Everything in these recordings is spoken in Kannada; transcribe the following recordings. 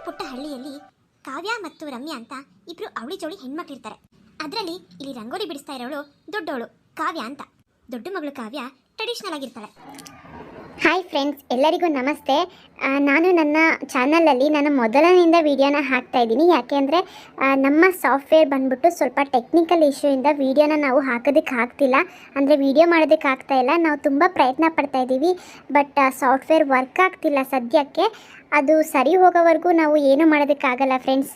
ಪುಟ್ಟ ಹಳ್ಳಿಯಲ್ಲಿ ಕಾವ್ಯ ಮತ್ತು ರಮ್ಯಾ ಅಂತ ಇಬ್ರು ಅವಳಿ ಜೋಳಿ ಹೆಣ್ಮಕ್ಳಿರ್ತಾರೆ. ಅದರಲ್ಲಿ ಇಲ್ಲಿ ರಂಗೋಲಿ ಬಿಡಿಸ್ತಾ ಇರೋಳು ದೊಡ್ಡವಳು ಕಾವ್ಯ ಅಂತ. ದೊಡ್ಡ ಮಗಳು ಕಾವ್ಯ ಟ್ರೆಡಿಷನಲ್ ಆಗಿರ್ತಾಳೆ. ಹಾಯ್ ಫ್ರೆಂಡ್ಸ್, ಎಲ್ಲರಿಗೂ ನಮಸ್ತೆ. ನಾನು ನನ್ನ ಚಾನಲಲ್ಲಿ ನನ್ನ ಮೊದಲನೆಯಿಂದ ವೀಡಿಯೋನ ಹಾಕ್ತಾ ಇದ್ದೀನಿ. ಯಾಕೆ ಅಂದರೆ ನಮ್ಮ ಸಾಫ್ಟ್ವೇರ್ ಬಂದ್ಬಿಟ್ಟು ಸ್ವಲ್ಪ ಟೆಕ್ನಿಕಲ್ ಇಶ್ಯೂಯಿಂದ ವೀಡಿಯೋನ ನಾವು ಹಾಕೋದಕ್ಕೆ ಆಗ್ತಿಲ್ಲ, ಅಂದರೆ ವೀಡಿಯೋ ಮಾಡೋದಕ್ಕೆ ಆಗ್ತಾ ಇಲ್ಲ. ನಾವು ತುಂಬ ಪ್ರಯತ್ನ ಪಡ್ತಾ ಇದ್ದೀವಿ, ಬಟ್ ಸಾಫ್ಟ್ವೇರ್ ವರ್ಕ್ ಆಗ್ತಿಲ್ಲ ಸದ್ಯಕ್ಕೆ. ಅದು ಸರಿ ಹೋಗೋವರೆಗೂ ನಾವು ಏನೂ ಮಾಡೋದಕ್ಕಾಗಲ್ಲ ಫ್ರೆಂಡ್ಸ್.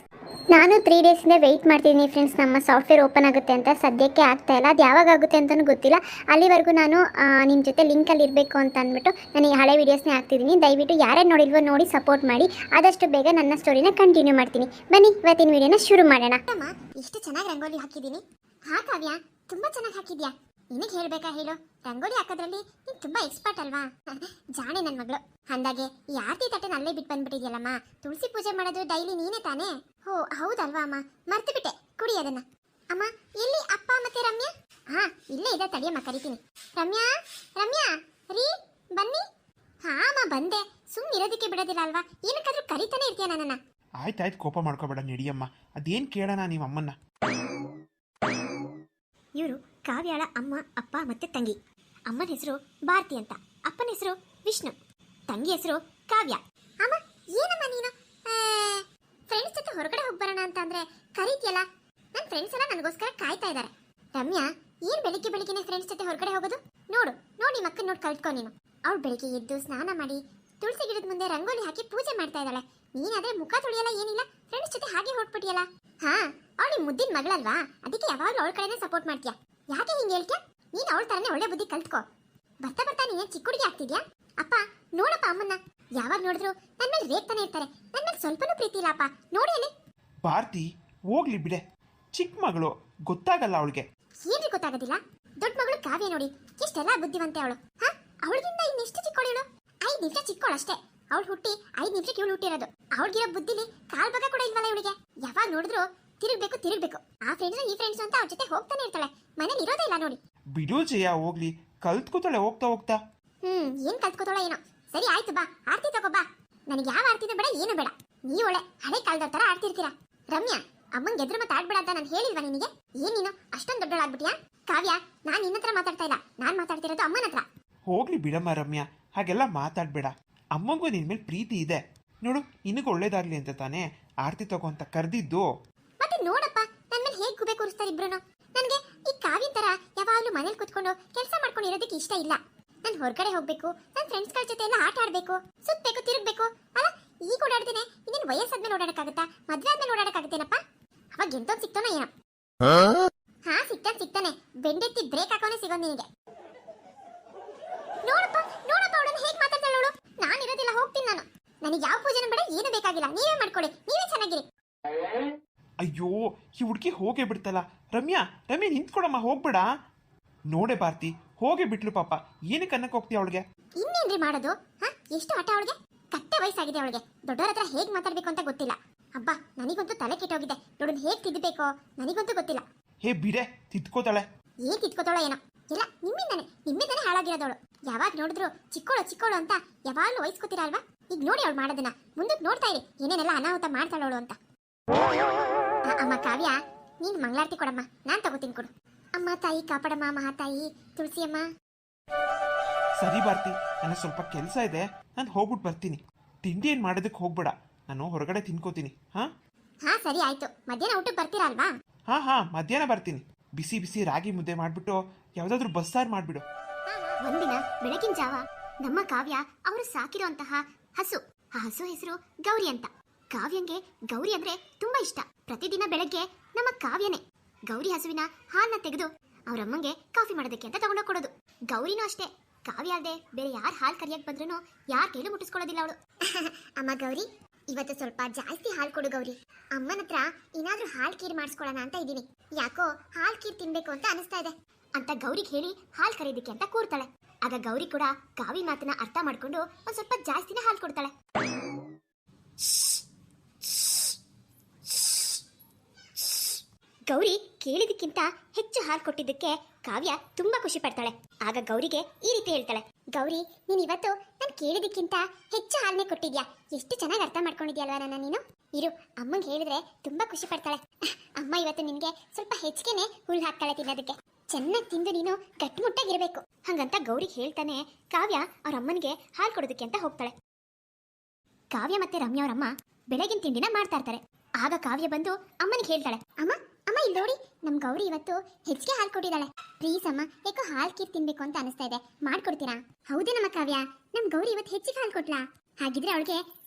ನಾನು 3 ಡೇಸಿಂದ ವೆಯ್ಟ್ ಮಾಡ್ತಿದ್ದೀನಿ ಫ್ರೆಂಡ್ಸ್, ನಮ್ಮ ಸಾಫ್ಟ್ವೇರ್ ಓಪನ್ ಆಗುತ್ತೆ ಅಂತ. ಸದ್ಯಕ್ಕೆ ಆಗ್ತಾ ಇಲ್ಲ, ಅದು ಯಾವಾಗ ಆಗುತ್ತೆ ಅಂತಲೂ ಗೊತ್ತಿಲ್ಲ. ಅಲ್ಲಿವರೆಗೂ ನಾನು ನಿಮ್ಮ ಜೊತೆ ಲಿಂಕಲ್ಲಿ ಇರಬೇಕು ಅಂತ ಅಂದ್ಬಿಟ್ಟು ನಾನು ಈ ಹಳೆ ವೀಡಿಯೋಸ್ನೇ ಹಾಕ್ತಿದ್ದೀನಿ. ದಯವಿಟ್ಟು ಯಾರ್ಯಾರು ನೋಡಿಲ್ವೋ ನೋಡಿ ಸಪೋರ್ಟ್ ಮಾಡಿ. ಆದಷ್ಟು ಬೇಗ ನನ್ನ ಸ್ಟೋರಿನ ಕಂಟಿನ್ಯೂ ಮಾಡ್ತೀನಿ. ಬನ್ನಿ ಇವತ್ತಿನ ವೀಡಿಯೋನ ಶುರು ಮಾಡೋಣ. ಅಮ್ಮ, ಎಷ್ಟು ಚೆನ್ನಾಗಿ ರಂಗೋಲಿ ಹಾಕಿದ್ದೀನಿ. ಹಾ ಕಾವ್ಯ, ತುಂಬ ಚೆನ್ನಾಗಿ ಹಾಕಿದ್ಯಾ. ನಿನಗೆ ಹೇಳ್ಬೇಕಾ ಹೇಳು, ರಂಗೋಲಿ ಹಾಕೋದ್ರಲ್ಲಿ ನೀನು ತುಂಬ ಎಕ್ಸ್ಪರ್ಟ್ ಅಲ್ವಾ? ಜಾಣೆ ನನ್ನ ಮಗಳು. ಅಂದಾಗೆ ಈ ಆರತಿ ತಟ್ಟೆನ ಅಲ್ಲೇ ಬಿಟ್ಟು ಬಂದ್ಬಿಟ್ಟಿದ್ಯಲ್ಲಮ್ಮ. ತುಳಸಿ ಪೂಜೆ ಮಾಡೋದು ಡೈಲಿ ನೀನೇ ತಾನೇ? ಹೋ ಹೌದಲ್ವಾ ಅಮ್ಮ, ಮರ್ತು ಬಿಟ್ಟೆ. ಕುಡಿ ಅದನ್ನ. ಅಮ್ಮ, ಎಲ್ಲಿ ಅಪ್ಪ ಮತ್ತೆ ರಮ್ಯಾ? ಹಾ, ಇಲ್ಲೇ ಇದೆ, ತಡಿಯಮ್ಮ ಕರಿತೀನಿ. ರಮ್ಯಾ, ರಮ್ಯಾ ರೀ, ಬನ್ನಿ. ಹಾ ಅಮ್ಮ, ಬಂದೆ. ಸುಮ್ಮನೆ ಇರೋದಕ್ಕೆ ಬಿಡೋದಿಲ್ಲ ಅಲ್ವಾ? ಏನಕ್ಕಾದ್ರೂ ಕರಿತಾನೆ ಇರ್ತೀಯ ನನ್ನನ್ನ. ಆಯ್ತಾಯ್ತು, ಕೋಪ ಮಾಡ್ಕೋಬೇಡ, ನಡಿಯಮ್ಮ. ಅದೇನು ಕೇಳೋಣ ನಿಮ್ಮ ಅಮ್ಮನ್ನ. ಇವರು ಕಾವ್ಯಾಳ ಅಮ್ಮ, ಅಪ್ಪ ಮತ್ತೆ ತಂಗಿ. ಅಮ್ಮನ ಹೆಸರು ಭಾರತಿ ಅಂತ, ಅಪ್ಪನ ಹೆಸರು ವಿಷ್ಣು, ತಂಗಿ ಹೆಸರು ಕಾವ್ಯ. ಅಮ್ಮ, ಏನಮ್ಮ ನೀನು ಫ್ರೆಂಡ್ಸ್ ಜೊತೆ ಹೊರಗಡೆ ಹೋಗಿ ಬರೋಣ ಅಂತ ಅಂದ್ರೆ ಕರೀತಿಯಲ್ಲ? ನನ್ನ ಫ್ರೆಂಡ್ಸ್ ಎಲ್ಲ ನನಗೋಸ್ಕರ ಕಾಯ್ತಾ ಇದ್ದಾರೆ. ರಮ್ಯಾ, ಏನ್ ಬೆಳಿಗ್ಗೆ ಬೆಳಿಗ್ಗೆನೆ ಫ್ರೆಂಡ್ಸ್ ಜೊತೆ ಹೊರಗಡೆ ಹೋಗೋದು? ನೋಡು ನೋಡಿ, ಮಕ್ಕಳು ನೋಡಿ ಕಲ್ತ್ಕೊ ನೀನು. ಅವಳು ಬೆಳಿಗ್ಗೆ ಎದ್ದು ಸ್ನಾನ ಮಾಡಿ ತುಳಸಿ ಗಿಡದ ಮುಂದೆ ರಂಗೋಲಿ ಹಾಕಿ ಪೂಜೆ ಮಾಡ್ತಾ ಇದ್ದಾಳೆ. ನೀನಾದ್ರೆ ಮುಖ ತೊಳಿಯಲ್ಲ, ಏನಿಲ್ಲ, ಫ್ರೆಂಡ್ಸ್ ಜೊತೆ ಹಾಗೆ ಹೊರಟ್ಬಿಟ್ಟಿಯಲ್ಲ. ಹಾ, ಅವಳು ಮುದ್ದಿನ ಮಗಳಲ್ವಾ, ಅದಕ್ಕೆ ಯಾವಾಗಲೂ ಅವಳ ಕಡೆನೇ ಸಪೋರ್ಟ್ ಮಾಡ್ತೀಯಾ. ಯಾಕೆ ಹಿಂಗೆ ಹೇಳ್ತೀಯಾ? ನೀನು ಅವಳ ತರನೇ ಒಳ್ಳೆ ಬುದ್ಧಿ ಕಲ್ತ್ಕೋ. ಬರ್ತಾ ಬರ್ತಾ ನೀನೇ ಚಿಕ್ಕ ಹುಡುಗಿ ಆಗ್ತಿದ್ಯಾ. ಅಪ್ಪ ನೋಡಪ್ಪ, ಅಮ್ಮನ್ನ ಯಾವಾಗ ನೋಡಿದ್ರು ನನ್ನ ಮೇಲೆ ರೇಗ್ತಾನೆ ಇರ್ತಾರೆ. ನನ್ನ ಮೇಲೆ ಸ್ವಲ್ಪನೂ ಪ್ರೀತಿ ಇಲ್ಲ ಅಪ್ಪ. ನೋಡಿ ಅಲ್ಲಿ. ಭಾರತಿ, ಹೋಗ್ಲಿ ಬಿಡೆ, ಚಿಕ್ಕ ಮಗಳು, ಗೊತ್ತಾಗಲ್ಲ ಅವಳಿಗೆ. ಏನ್ರಿ ಗೊತ್ತಾಗೋದಿಲ್ಲ? ದೊಡ್ಡ ಮಗಳು ಕಾವ್ಯ ನೋಡಿ, ಎಷ್ಟೆಲ್ಲ ಬುದ್ಧಿವಂತೆ ಅವಳು. ಹಾ, ಅವಳಿಗಿಂತ ಇನ್ನೆಷ್ಟು ಚಿಕ್ಕವಳು? 5 ನಿಮಿಷ ಚಿಕ್ಕವಳು ಅಷ್ಟೇ. ಅವಳು ಹುಟ್ಟಿ 5 ನಿಮಿಷಕ್ಕೆ ಇವಳು ಹುಟ್ಟಿರೋದು. ಅವಳಿಗಿರೋ ಬುದ್ಧಿಲಿ ಕಾಲ್ ಭಾಗ ಕೂಡ ಇಲ್ವಲ್ಲ ಇವಳಿಗೆ. ಯಾವಾಗ ನೋಡಿದ್ರು ತಿರುಗ್ಬೇಕು. ಆ ಫ್ರೆಂಡ್ಸ್ ಈ ಫ್ರೆಂಡ್ಸ್ ಅಂತ ಅವ್ರ ಜೊತೆ ಹೋಗ್ತಾನೆ ಇರ್ತಾಳೆ. ಮನೇಲಿ ಇರೋದೇ ಇಲ್ಲ ನೋಡಿ. ಬಿಡು ಜಯ, ಹೋಗ್ಲಿ, ಕಲ್ತ್ಕೋತಾಳೆ ಹೋಗ್ತಾ ಹೋಗ್ತಾ. ಏನ್ ಕಲ್ತ್ಕೋತಾಳ ಏನೋ. ಸರಿ ಆಯ್ತು, ಬಾ ಆರ್ತಿ ತಗೋ ಬಾ. ನನಗೆ ಯಾವ ಆರ್ತಿನೂ ಬೇಡ, ಏನು ಬೇಡ. ನೀವು ಒಳ್ಳೆ ಹಳೆ ಕಾಲದ ತರ ಆಡ್ತಿರ್ತೀರಾ. ರಮ್ಯಾ, ಅಮ್ಮಂಗೆ ಎದುರು ಮತ್ತೆ ಆಡ್ಬೇಡ ಅಂತ ನಾನು ಹೇಳಿಲ್ವಾ ನಿನಗೆ? ಏನ್ ನೀನು ಅಷ್ಟೊಂದು ದೊಡ್ಡಳಾಗ್ಬಿಟ್ಟಿಯಾ? ಕಾವ್ಯ, ನಾನು ನಿನ್ನ ಹತ್ರ ಮಾತಾಡ್ತಾ ಇಲ್ಲ, ನಾನು ಮಾತಾಡ್ತಿರೋದು ಅಮ್ಮನ ಹತ್ರ. ಹೋಗ್ಲಿ ಬಿಡಮ್ಮ ರಮ್ಯಾ, ಹಾಗೆಲ್ಲ ಮಾತಾಡ್ಬೇಡ. ಅಮ್ಮಂಗೂ ನಿನ್ ಮೇಲೆ ಪ್ರೀತಿ ಇದೆ. ನೋಡು, ನಿನಗೆ ಒಳ್ಳೇದಾಗ್ಲಿ ಅಂತ ತಾನೇ ಆರ್ತಿ ತಗೋ ಅಂತ ಕರೆದಿದ್ದು. ಮತ್ತೆ ನೋಡಪ್ಪ, ನನ್ನ ಮೇಲೆ ಹೇಗೆ ಗುಬೆ ಕೂರಿಸ್ತಾರೆ ಇಬ್ರು. ನನಗೆ ಈ ಕಾವ್ಯ ತರ ಯಾವಾಗಲೂ ಮನೇಲಿ ಕುತ್ಕೊಂಡು ಕೆಲಸ ಮಾಡ್ಕೊಂಡು ಇರೋದಕ್ಕೆ ಇಷ್ಟ ಇಲ್ಲ. ನಾನು ಹೊರಗಡೆ ಹೋಗ್ಬೇಕು, ನನ್ನ ಫ್ರೆಂಡ್ಸ್ಗಳ ಜೊತೆ ಎಲ್ಲ ಆಟ ಆಡ್ಬೇಕು, ಸುತ್ತಬೇಕು, ತಿರುಗಬೇಕು. ಅಲ್ಲ, ಈಗ ಓಡಾಡ್ತೇನೆ, ಇನ್ನೇನು ವಯಸ್ಸಾದ್ಮೇಲೆ ಓಡಾಡಕ್ಕಾಗತ್ತಾ? ಮದ್ವೆ ಆದ್ಮೇಲೆ ಓಡಾಡಕ್ಕಾಗತ್ತೇನಪ್ಪ? ಅವಾಗ ಎಂತೋನ್ ಸಿಕ್ತಾನೋ ಏನೋ. ಹಾ, ಸಿಗ್ತಾನೆ. ಬೆಂಡೆತ್ತಿ ಬ್ರೇಕ್ ಹಾಕೋನೆ ಸಿಗೋದು ನಿನಗೆ. ನೋಡಪ್ಪ ಅವಳನ್ನ ಹೇಗೆ ಮಾತಾಡ್ತಾಳೆ ಅವಳು. ನಾನು ಇರೋದಿಲ್ಲ, ಹೋಗ್ತೀನಿ ನಾನು. ನನಗೆ ಯಾವ ಪೂಜೆನೂ ಬೇಡ, ಏನು ಬೇಕಾಗಿಲ್ಲ. ನೀವೇ ಮಾಡ್ಕೊಳ್ಳಿ, ನೀವೇ ಚೆನ್ನಾಗಿರಿ. ಅಯ್ಯೋ, ಈ ಹುಡುಗಿ ಹೋಗೇ ಬಿಡ್ತಲ್ಲ. ರಮ್ಯಾ ನಿಂತ್ಕೊಡಮ್ಮ, ಹೋಗ್ಬೇಡ. ನೋಡೆ ಭಾರತಿ, ಹೋಗೇ ಬಿಟ್ಲು ಪಾಪ. ಏನಕ್ಕೆ ಅನ್ನಕ್ಕೆ ಹೋಗ್ತೀಯ ಅವಳಿಗೆ? ಇನ್ನೇನ್ರಿ ಮಾಡೋದು? ಹಾ, ಎಷ್ಟು ಆಟ ಅವಳಿಗೆ. ಕತ್ತೆ ವಯಸ್ಸಾಗಿದೆ ಅವಳಿಗೆ. ದೊಡ್ಡವರ ಹತ್ರ ಹೇಗೆ ಮಾತಾಡ್ಬೇಕು ಅಂತ ಗೊತ್ತಿಲ್ಲ. ಅಬ್ಬಾ, ನನಗಂತೂ ತಲೆ ಕೆಟ್ಟೋಗಿದೆ. ದೊಡ್ಡದು ಹೇಗೆ ತಿದ್ದಬೇಕೋ ನನಗಂತೂ ಗೊತ್ತಿಲ್ಲ. ಹೇ ಬಿಡೆ, ತಿದ್ಕೋತಾಳೆ. ಏನ್ ತಿದ್ಕೋತಾಳೋ ಏನೋ. ಇಲ್ಲ, ನಿಮ್ಮಿಂದಾನೆ ಹಾಳಾಗಿರೋದವಳು. ಯಾವಾಗ ನೋಡಿದ್ರು ಚಿಕ್ಕೋಳು ಅಂತ ಯಾವಾಗಲೂ ವಹಿಸ್ಕೋತೀರಾ ಅಲ್ವಾ? ಈಗ ನೋಡಿ ಅವಳು ಮಾಡೋದನ್ನ, ಮುಂದಕ್ಕೆ ನೋಡ್ತಾ ಇರಿ ಏನೇನೆಲ್ಲ ಅನಾಹುತ ಮಾಡ್ತಾಳವಳು ಅಂತ. ಅಮ್ಮ ಕಾವ್ಯ, ನೀನು ಮಂಗಳಾರತಿ ಕೊಡಮ್ಮ, ನಾನು ತಗೋತೀನಿ, ಕೊಡು. ಅಮ್ಮ ತಾಯಿ ಕಾಪಾಡಮ್ಮ, ಮಹಾತಾಯಿ ತುಳಸಿ ಅಮ್ಮ. ಸರಿ ಭಾರತಿ, ನನಗೆ ಸ್ವಲ್ಪ ಕೆಲಸ ಇದೆ, ನಾನು ಹೋಗ್ಬಿಟ್ಟು ಬರ್ತೀನಿ. ತಿಂಡಿ ಏನು ಮಾಡೋದಕ್ಕೆ ಹೋಗ್ಬೇಡ, ನಾನು ಹೊರಗಡೆ ತಿನ್ಕೋತೀನಿ. ಹಾ ಸರಿ ಆಯ್ತು. ಮಧ್ಯಾಹ್ನ ಊಟಕ್ಕೆ ಬರ್ತೀರಾ ಅಲ್ವಾ? ಹಾ, ಮಧ್ಯಾಹ್ನ ಬರ್ತೀನಿ. ಬಿಸಿ ರಾಗಿ ಮುದ್ದೆ ಮಾಡಿಬಿಟ್ಟು ಯಾವುದಾದ್ರೂ ಬಸ್ಸಾರು ಮಾಡಿಬಿಡು. ಒಂದಿನ ಬೆಳಗಿನ ಜಾವ ನಮ್ಮ ಕಾವ್ಯ ಅವರು ಸಾಕಿರುವಂತಹ ಹಸು, ಆ ಹಸು ಹೆಸರು ಗೌರಿ ಅಂತ. ಕಾವ್ಯಂಗೆ ಗೌರಿ ಅಂದ್ರೆ ತುಂಬಾ ಇಷ್ಟ. ಪ್ರತಿದಿನ ಬೆಳಗ್ಗೆ ನಮ್ಮ ಕಾವ್ಯನೇ ಗೌರಿ ಹಸುವಿನ ಹಾಲನ್ನ ತೆಗೆದು ಅವರಮ್ಮಂಗೆ ಕಾಫಿ ಮಾಡೋದಕ್ಕೆ ಅಂತ ತಗೊಂಡೋಗಿ ಕೊಡೋದು. ಗೌರಿನೂ ಅಷ್ಟೇ, ಕಾವ್ಯ ಅಲ್ಲದೆ ಬೇರೆ ಯಾರು ಹಾಲು ಕರಿಯಕ್ಕೆ ಬಂದ್ರೂ ಯಾರ ಕೈಲೂ ಮುಟ್ಟಿಸ್ಕೊಳ್ಳೋದಿಲ್ಲ ಅವಳು. ಅಮ್ಮ ಗೌರಿ, ಇವತ್ತು ಸ್ವಲ್ಪ ಜಾಸ್ತಿ ಹಾಲು ಕೊಡು ಗೌರಿ. ಅಮ್ಮನ ಹತ್ರ ಏನಾದ್ರೂ ಹಾಲು ಕೀರ್ ಮಾಡಿಸ್ಕೊಳ್ಳೋಣ ಅಂತ ಇದ್ದೀನಿ. ಯಾಕೋ ಹಾಲು ಕೀರ್ ತಿನ್ಬೇಕು ಅಂತ ಅನಿಸ್ತಾ ಇದೆ ಅಂತ ಗೌರಿಗೆ ಹೇಳಿ ಹಾಲು ಕರೆಯೋದಕ್ಕೆ ಅಂತ ಕೂರ್ತಾಳೆ. ಆಗ ಗೌರಿ ಕೂಡ ಕಾವ್ಯ ಮಾತನ್ನ ಅರ್ಥ ಮಾಡ್ಕೊಂಡು ಒಂದ್ ಸ್ವಲ್ಪ ಜಾಸ್ತಿನೇ ಹಾಲು ಕೊಡ್ತಾಳೆ. ಗೌರಿ ಕೇಳಿದಕ್ಕಿಂತ ಹೆಚ್ಚು ಹಾಲು ಕೊಟ್ಟಿದ್ದಕ್ಕೆ ಕಾವ್ಯ ತುಂಬಾ ಖುಷಿ ಪಡ್ತಾಳೆ. ಆಗ ಗೌರಿಗೆ ಈ ರೀತಿ ಹೇಳ್ತಾಳೆ, ಗೌರಿ ನೀನ್ ಇವತ್ತು ನಾನು ಕೇಳಿದಕ್ಕಿಂತ ಹೆಚ್ಚು ಹಾಲನ್ನೇ ಕೊಟ್ಟಿದ್ಯಾ. ಎಷ್ಟು ಚೆನ್ನಾಗಿ ಅರ್ಥ ಮಾಡ್ಕೊಂಡಿದ್ಯಲ್ವಾ ನನ್ನ ನೀನು. ಇರು, ಅಮ್ಮಂಗೆ ಹೇಳಿದ್ರೆ ತುಂಬಾ ಖುಷಿ ಪಡ್ತಾಳೆ. ಅಮ್ಮ ಇವತ್ತು ನಿನ್ಗೆ ಸ್ವಲ್ಪ ಹೆಚ್ಚಿಗೆನೆ ಹುಲ್ಲು ಹಾಕ್ತಾಳೆ ತಿನ್ನೋದಕ್ಕೆ. ಚೆನ್ನಾಗಿ ತಿಂದು ನೀನು ಗಟ್ಟಿಮುಟ್ಟಾಗಿರ್ಬೇಕು. ಹಂಗಂತ ಗೌರಿಗೆ ಹೇಳ್ತಾನೆ ಕಾವ್ಯ ಅವ್ರ ಅಮ್ಮನಿಗೆ ಹಾಲು ಕೊಡೋದಕ್ಕೆ ಅಂತ ಹೋಗ್ತಾಳೆ. ಕಾವ್ಯ ಮತ್ತೆ ರಮ್ಯಾ ಅವರಮ್ಮ ಬೆಳಗಿನ ತಿಂಡಿನ ಮಾಡ್ತಾ ಇರ್ತಾರೆ. ಆಗ ಕಾವ್ಯ ಬಂದು ಅಮ್ಮನಿಗೆ ಹೇಳ್ತಾಳೆ, ಅಮ್ಮ ಅಮ್ಮ ಇಲ್ಲಿ ನೋಡಿ, ನಮ್ ಗೌರಿ ಇವತ್ತು ಹೆಚ್ಚಿಗೆ ಹಾಲು ಕೊಟ್ಟಿದ್ದಾಳೆ. ಪ್ಲೀಸ್ ಅಮ್ಮ, ಯಾಕೋ ಹಾಲು ಕೀರ್ ತಿನ್ಬೇಕು ಅಂತ ಅನಿಸ್ತಾ ಇದೆ, ಮಾಡ್ಕೊಡ್ತೀರಾ? ಹೌದೇನಮ್ಮ ಕಾವ್ಯ, ನಮ್ ಗೌರಿ ಇವತ್ತು ಹೆಚ್ಚಿಗೆ ಹಾಲು ಕೊಟ್ಲಾ? ಹಾಗಿದ್ರೆ ಅವಳಿಗೆ